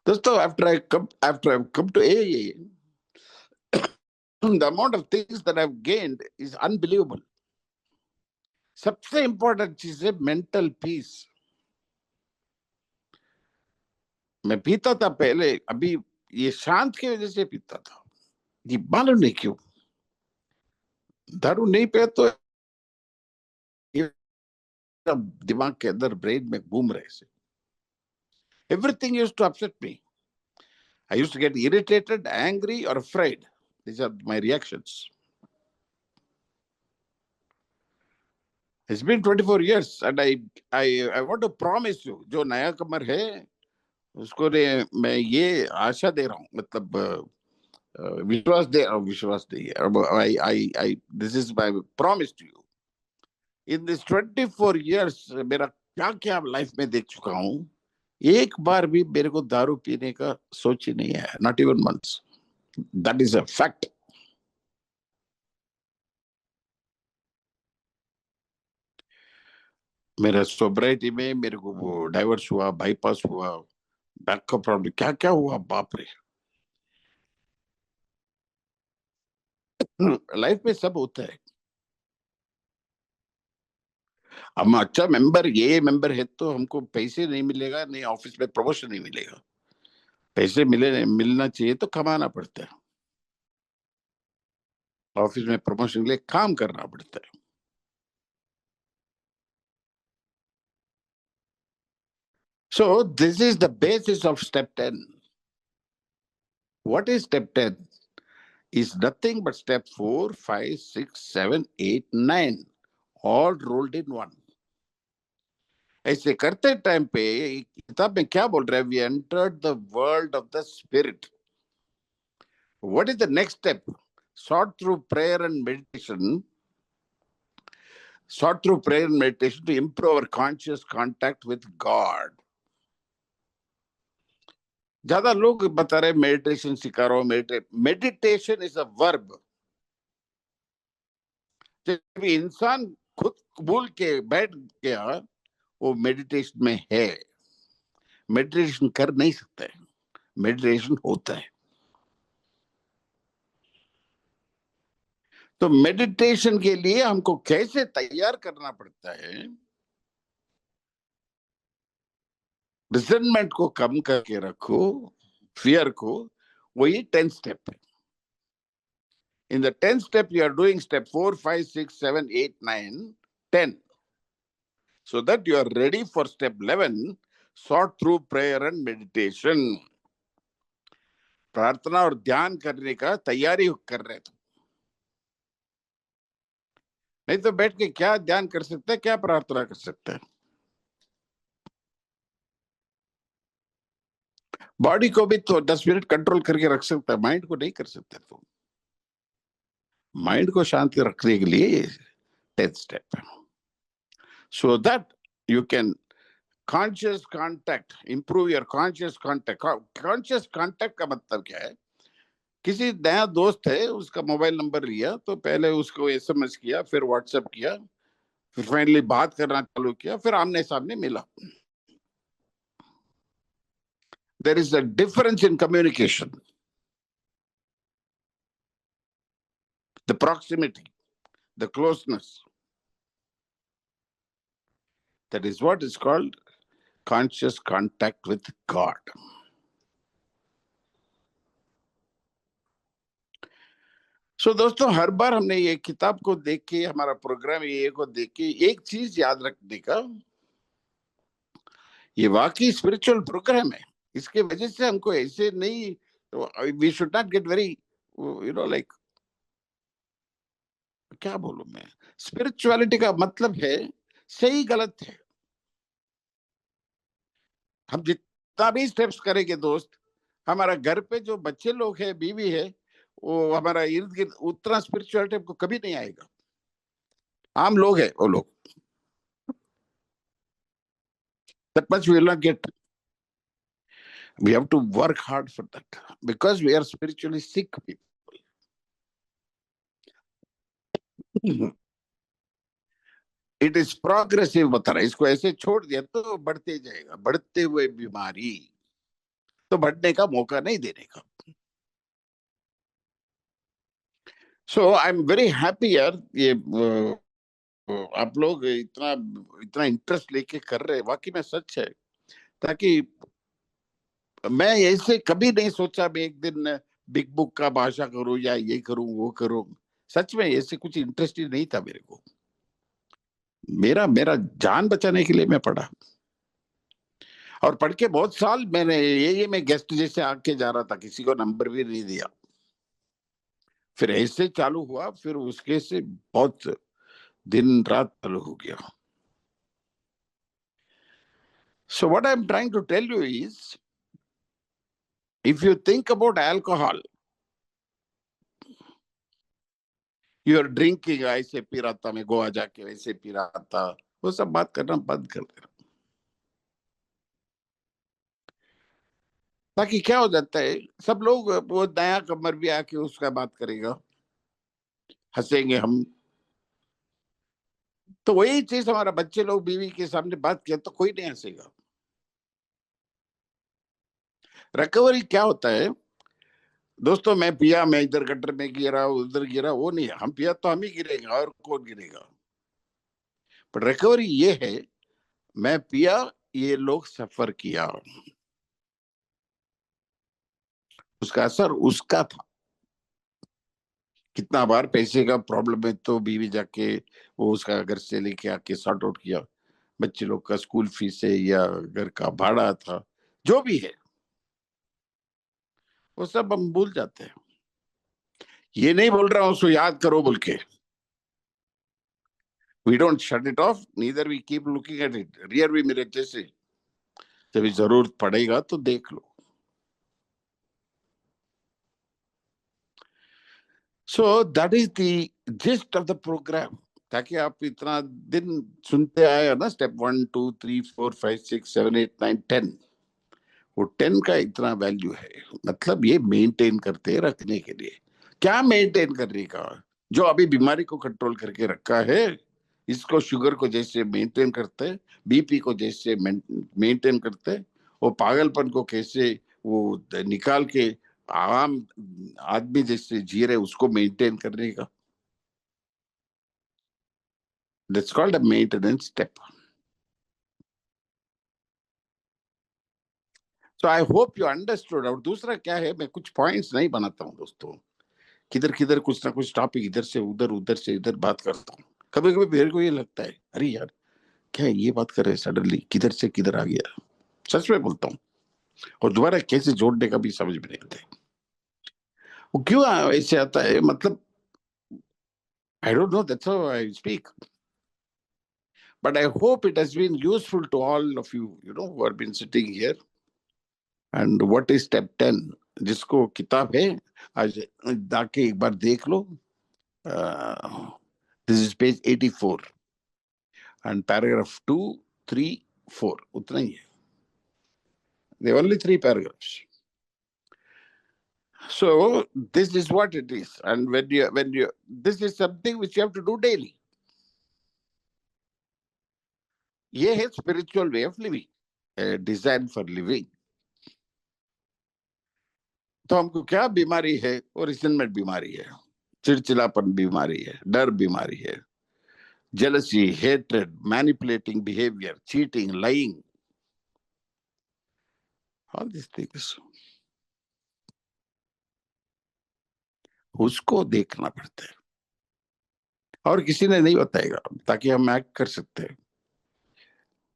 दोस्तों after I come to a, the amount of things that I've gained is unbelievable। सबसे इंपॉर्टेंट चीज है मेंटल पीस। मैं पीता था पहले, अभी ये शांत की वजह से पीता था, ये मालूम नहीं क्यों। दारू नहीं पे तो ये दिमाग के अंदर ब्रेन में घूम रहे से, everything used to upset me. I used to get irritated, angry और afraid. These are my reactions. It's been 24 years and I want to promise you, जो नया कमर है उसको ने मैं ये आशा दे रहा हूँ, मतलब विश्वास नहीं है, I this is my promise to you. In this 24 years मेरा क्या क्या लाइफ में देख चुका हूँ, एक बार भी मेरे को दारू पीने का सोच ही नहीं है, not even once. That is a fact. मेरा सोब्राइटी में मेरे को वो डाइवर्स हुआ, बाईपास हुआ, बैक का प्रॉब्लम, क्या क्या हुआ बाप रे। लाइफ में सब होता है। हम अच्छा मेंबर, ये मेंबर है तो हमको पैसे नहीं मिलेगा, नहीं ऑफिस में प्रमोशन नहीं मिलेगा। पैसे मिलना चाहिए तो कमाना पड़ता है, ऑफिस में प्रमोशन के लिए काम करना पड़ता है। So this is the basis of step 10। What is step 10? Is nothing but step 4 5 6 7 8 9 all rolled in one। ऐसे करते टाइम पे किताब में क्या बोल रहा है, we entered the world of the spirit. What is the next step? Sought through prayer and meditation, sought through prayer and meditation to improve our conscious contact with God. ज्यादा लोग बता रहे मेडिटेशन सिखा रहा हूं. Meditation is a verb. जब इंसान खुद कबूल के बैठ गया, वो मेडिटेशन में है. मेडिटेशन कर नहीं सकता है, मेडिटेशन होता है. तो मेडिटेशन के लिए हमको कैसे तैयार करना पड़ता है? रिजनमेंट को कम करके रखो, फियर को. वही 10 स्टेप है. In the 10 step you are doing step 4, 5, 6, 7, 8, 9, 10, so that you are ready for step 11, sought through prayer and meditation. प्रार्थना और ध्यान करने का तैयारी कर रहे थे. नहीं तो बैठ के क्या ध्यान कर सकते हैं, क्या प्रार्थना कर सकते हैं? बॉडी को भी तो 10 मिनट कंट्रोल करके रख सकता है, माइंड को नहीं कर सकते. तो माइंड को शांति रखने के लिए 10th step, so that you can conscious contact, improve your conscious contact. Conscious contact का मतलब क्या है? किसी नया दोस्त है, उसका मोबाइल नंबर लिया, तो पहले उसको एसएमएस किया, फिर व्हाट्सएप किया, फिर फाइनली बात करना चालू किया, फिर आमने सामने मिला. There is a difference in communication. The proximity, the closeness, that is what is called conscious contact with God. So दोस्तों, हर बार हमने ये किताब को देख के, हमारा प्रोग्राम ये को देख के एक चीज याद रखने का, ये वाकई स्पिरिचुअल प्रोग्राम है. इसके वजह से हमको ऐसे नहीं, we should not get very, like, क्या बोलूं मैं, स्पिरिचुअलिटी का मतलब है सही गलत है. हम जितना भी स्टेप्स करेंगे दोस्त, हमारा घर पे जो बच्चे लोग हैं, बीवी है, वो हमारा इर्द गिर्द उतना स्पिरिचुअलिटी को कभी नहीं आएगा. आम लोग है वो लोग. That much we will not get. We have to work hard for that because we are spiritually sick people. It is progressive बता रहा है. इसको ऐसे छोड़ दिया तो बढ़ते जाएगा, बढ़ते हुए बीमारी, तो बढ़ने का मौका नहीं देने का. So I'm very happy यार, ये आप लोग इतना इतना इंटरेस्ट लेके कर रहे हैं, वाकई में सच है. ताकि मैं ऐसे कभी नहीं सोचा मैं एक दिन बिग बुक का भाषा करूं या ये करूं वो करूं. सच में ऐसे कुछ इंटरेस्ट ही नहीं था मेरे को. मेरा मेरा जान बचाने के लिए मैं पढ़ा, और पढ़ के बहुत साल मैंने ये मैं गेस्ट जैसे आके जा रहा था, किसी को नंबर भी नहीं दिया. फिर ऐसे चालू हुआ, फिर उसके से बहुत दिन रात चालू हो गया. So what I am trying to tell you is, if you think about alcohol, you are drinking, ऐसे पी रहा था मैं गोवा जाके, वैसे पी रहा था, वो सब बात करना बंद कर देना. ताकि क्या हो जाता है, सब लोग, वो नया कमर भी आके उसका बात करेगा, हंसेंगे हम. तो वही चीज हमारा बच्चे लोग बीवी के सामने बात किया तो कोई नहीं हंसेगा. रिकवरी क्या होता है दोस्तों? मैं पिया, मैं इधर गटर में गिरा, उधर गिरा, वो नहीं. हम पिया तो हम ही गिरेंगे, और कौन गिरेगा? पर रिकवरी ये है, मैं पिया, ये लोग सफर किया, उसका असर उसका था. कितना बार पैसे का प्रॉब्लम है तो बीवी जाके वो उसका घर से लेके आके सॉर्ट आउट किया. बच्चे लोग का स्कूल फीस है या घर का भाड़ा था, जो भी है, वो सब हम भूल जाते हैं. ये नहीं बोल रहा हूं उसको याद करो बोल के. We don't shut it off, neither we keep looking at it. Rear view mirror जैसे जब जरूरत पड़ेगा तो देख लो. So that is the gist of the program. ताकि आप इतना दिन सुनते आए ना, स्टेप 1 2 3 4 5 6 7 8 9 10, वो 10 का इतना वैल्यू है. मतलब ये मेंटेन करते रखने के लिए. क्या मेंटेन करने का? जो अभी बीमारी को कंट्रोल करके रखा है, इसको शुगर को जैसे मेंटेन करते हैं, बीपी को जैसे मेंटेन करते हैं, वो पागलपन को कैसे वो निकाल के आम आदमी जैसे जी रहे उसको मेंटेन करने का. That's called a maintenance step. So I hope you understood. और दूसरा क्या है, मैं कुछ पॉइंट्स नहीं बनाता हूँ दोस्तों, किधर किधर कुछ ना कुछ टॉपिक इधर से उधर बात करता हूँ. कभी कभी मेरे को ये लगता है, अरे यार क्या ये बात कर रहे हैं, सडनली किधर से किधर आ गया. सच में बोलता हूँ. और दोबारा कैसे जोड़ने का भी समझ में नहीं आता है. वो क्यों ऐसे आता है, मतलब I don't know. That's how I speak. But I hope it has been useful to all of you, you know, who have been sitting here. And what is step 10? जिसको किताब है आज जाके एक बार देख लो. This is page 84 and paragraph 2 3 4, उतना ही है. There are only 3 paragraphs. So this is what it is, and when you this is something which you have to do daily. ये है spiritual way of living, design for living. तो हमको क्या बीमारी है? और रिसेंटमेंट बीमारी है, चिड़चिड़ापन बीमारी है, डर बीमारी है, jealousy, hatred, manipulating behavior, cheating, lying, all these things. उसको देखना पड़ता है और किसी ने नहीं बताएगा ताकि हम एक्ट कर सकते हैं.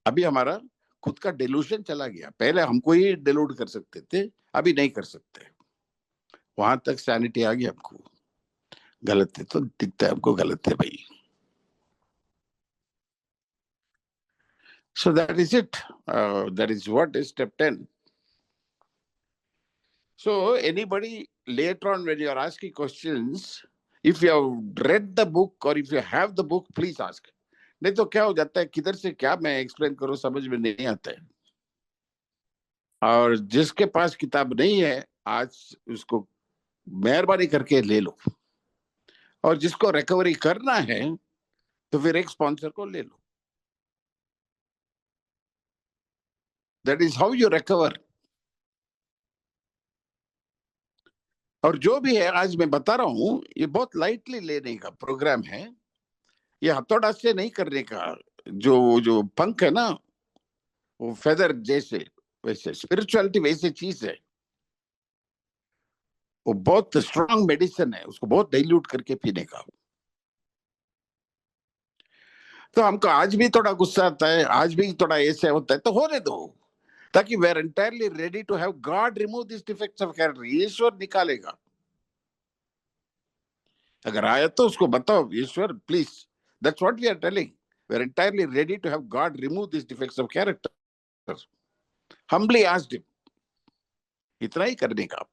अभी हमारा खुद का डिल्यूशन चला गया. पहले हमको ही डिल्यूट कर सकते थे, अभी नहीं कर सकते. वहां तक सैनिटी आ गई हमको. गलत है तो दिखता है हमको गलत है भाई. So that is it. That is what is step 10. So anybody later on when you are asking questions, if you have read the book or if you have the book, please ask. नहीं तो क्या हो जाता है, किधर से क्या मैं एक्सप्लेन करूं समझ में नहीं आता है. और जिसके पास किताब नहीं है आज उसको मेहरबानी करके ले लो. और जिसको रिकवरी करना है तो फिर एक स्पॉन्सर को ले लो. That is how you recover. और जो भी है आज मैं बता रहा हूं, ये बहुत लाइटली लेने का प्रोग्राम है. ये हथौड़ा से नहीं करने का. जो जो पंख है ना, वो फेदर जैसे, वैसे स्पिरिचुअलिटी वैसे चीज है. वो बहुत स्ट्रांग मेडिसिन है, उसको बहुत डाइल्यूट करके पीने का. तो हमको आज भी थोड़ा गुस्सा आता है, आज भी थोड़ा ऐसे होता है, तो होने दो. ताकि we are entirely ready to have God remove this defects of character. ईश्वर निकालेगा. अगर आया तो उसको बताओ, ईश्वर please. That's what we are telling. We are entirely ready to have God remove this defects of character. Humbly asked him. इतना ही करने का.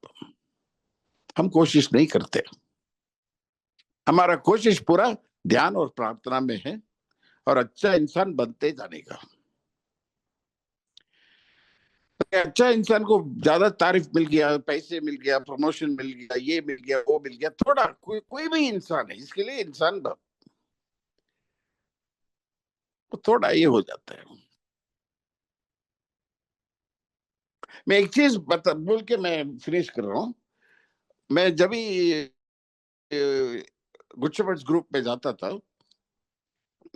हम कोशिश नहीं करते. हमारा कोशिश पूरा ध्यान और प्रार्थना में है और अच्छा इंसान बनते जाने का. अच्छा इंसान को ज्यादा तारीफ मिल गया, पैसे मिल गया, प्रमोशन मिल गया, ये मिल गया, वो मिल गया, थोड़ा कोई भी इंसान है, इसके लिए इंसान तो थोड़ा ये हो जाता है. मैं एक चीज बता बोल के मैं फिनिश कर रहा हूँ. मैं जब भी गुड शेपर्ड्स ग्रुप में जाता था,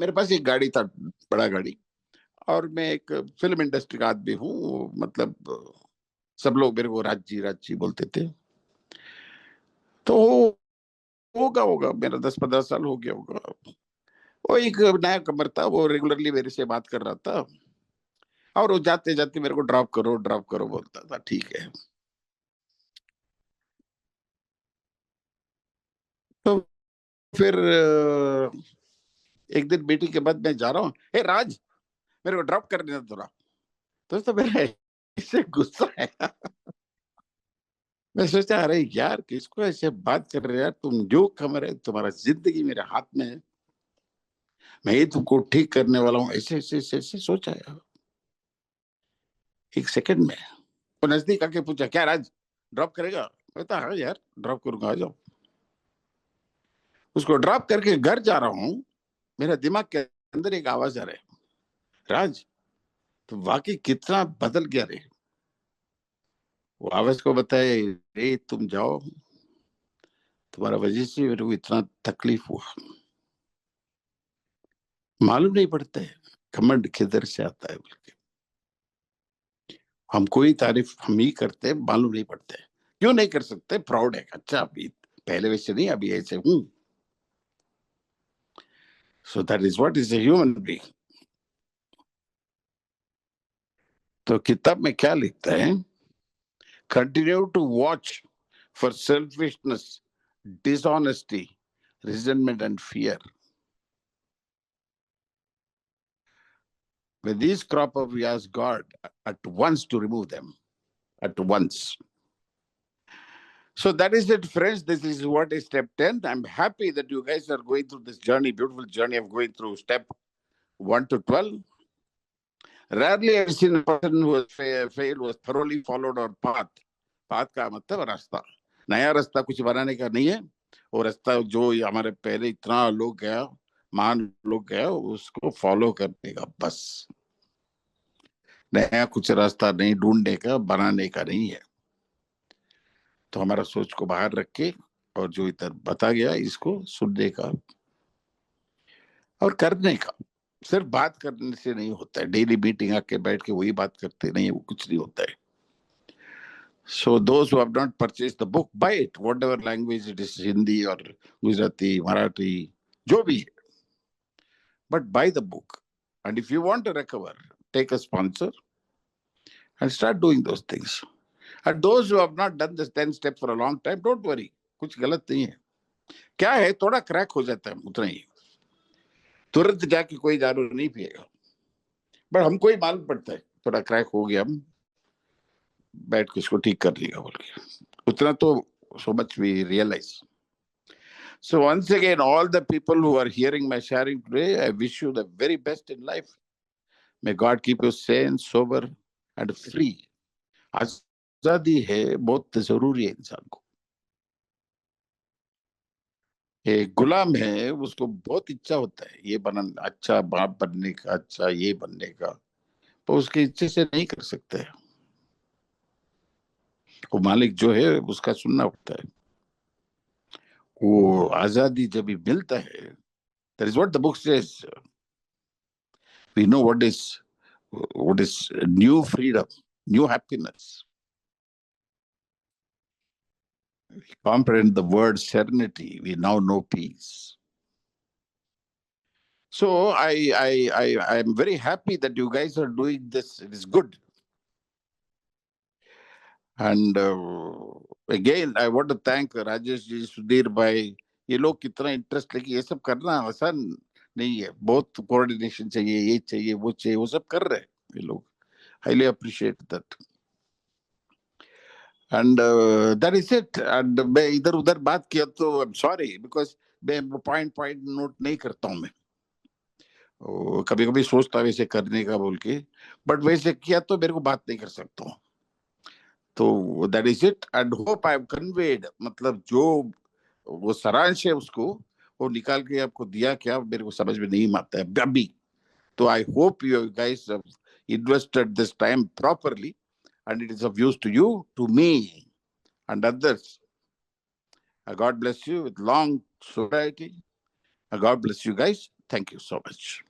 मेरे पास एक गाड़ी था, बड़ा गाड़ी. और मैं एक फिल्म इंडस्ट्री का आदमी हूँ, मतलब सब लोग मेरे को राज जी बोलते थे. तो होगा होगा मेरा 10-15 साल हो गया होगा. वो एक नया कमर था, वो रेगुलरली मेरे से बात कर रहा था. और वो जाते जाते मेरे को ड्रॉप करो बोलता था. ठीक है. तो फिर एक दिन मीटिंग के बाद मैं जा रहा हूँ, हे राज मेरे को ड्रॉप कर देना थोड़ा। तो मेरा ऐसे गुस्सा है। मैं सोचा अरे यार किसको ऐसे बात कर रहे हैं यार, तुम जो खबर है, तुम्हारा जिंदगी मेरे हाथ में है, मैं ही तुमको ठीक करने वाला हूँ, ऐसे ऐसे ऐसे ऐसे सोचा यार एक सेकंड में। वो नजदीक आके पूछा क्या राज ड्रॉप करेगा? कहता हाँ यार ड्रॉप करूंगा, आ जाओ। उसको ड्रॉप करके घर जा रहा हूँ, मेरा दिमाग के अंदर एक आवाज आ रहा है, राज तो वाकई कितना बदल गया रे। वो आवाज को बताए, रे तुम जाओ, तुम्हारा वजह से मेरे को इतना तकलीफ हुआ, मालूम नहीं पड़ता है घमंड किधर से आता है बोल के। हम कोई तारीफ हम ही करते हैं, मालूम नहीं पड़ता है। क्यों नहीं कर सकते? प्राउड है, अच्छा अभी पहले वैसे नहीं, अभी ऐसे हूं। So that is what is a human being. तो किताब में क्या लिखता है, continue to watch for selfishness, dishonesty, resentment, and fear. When these crop up, we ask God at once to remove them. At once. So that is it, friends. This is what is step 10. I'm happy that you guys are going through this journey, beautiful journey of going through step 1 to 12. Rarely I've seen a person who has failed, was thoroughly followed our path. Path का मतलब रास्ता, नया रास्ता कुछ बनाने का नहीं है। वो रास्ता जो हमारे पहले इतना लोग गया, महान लोग गया, उसको फॉलो करने का बस। नया कुछ रास्ता नहीं ढूंढने का, बनाने का नहीं है। तो हमारा सोच को बाहर रख के और जो इधर बता गया इसको सुनने का और करने का। सिर्फ बात करने से नहीं होता है, डेली मीटिंग आके बैठ के वही बात करते नहीं, वो कुछ नहीं होता है। So those who have not purchased the book, buy it, whatever language it is, Hindi or Gujarati, Marathi, जो भी है, but buy the book. And if you want to recover, take a sponsor and start doing those things. And those who have not done this 10 steps for a long time, don't worry, कुछ गलत नहीं है। क्या है, थोड़ा crack हो जाता है, उतना ही। तुरंत जाके कोई दारू नहीं पिएगा, बट हमको ही मालूम पड़ता है थोड़ा क्रैक हो गया, हम बैठ के इसको ठीक कर देगा बोल के, उतना तो so much we realize. So once again, all the people who are hearing my sharing today, I wish you the very best in life. May God keep you sane, sober, and free. आजादी है बहुत जरूरी है इंसान को। एक गुलाम है, उसको बहुत इच्छा होता है ये बनना, अच्छा बाप बनने का, अच्छा ये बनने का, तो उसके इच्छे से नहीं कर सकते। वो मालिक जो है उसका सुनना पड़ता है। वो आजादी जब भी मिलता है, that is what the book says, we know what is new freedom, new happiness. We comprehend the word serenity, we now know peace. So I am very happy that you guys are doing this. It is good. And again, I want to thank Rajesh ji, Sudhir bhai. ये लोग कितना interest लेके ये सब करना आसान नहीं है, बहुत कोऑर्डिनेशन चाहिए, ये चाहिए वो चाहिए, वो सब कर रहे हैं ये लोग। Highly appreciate that. And that is it. And मैं इधर उधर बात किया तो आई एम सॉरी, बिकॉज मैं पॉइंट पॉइंट नोट नहीं करता हूँ मैं। कभी कभी सोचता वैसे करने का बोल के, बट वैसे किया तो मेरे को बात नहीं कर सकता हूँ। तो that is it and hope I have conveyed, मतलब जो वो सारांश है उसको वो निकाल के आपको दिया, क्या मेरे को समझ में नहीं आता है अभी। तो I hope you guys have invested this time properly and it is of use to you, to me, and others. God bless you with long sobriety. God bless you guys. Thank you so much.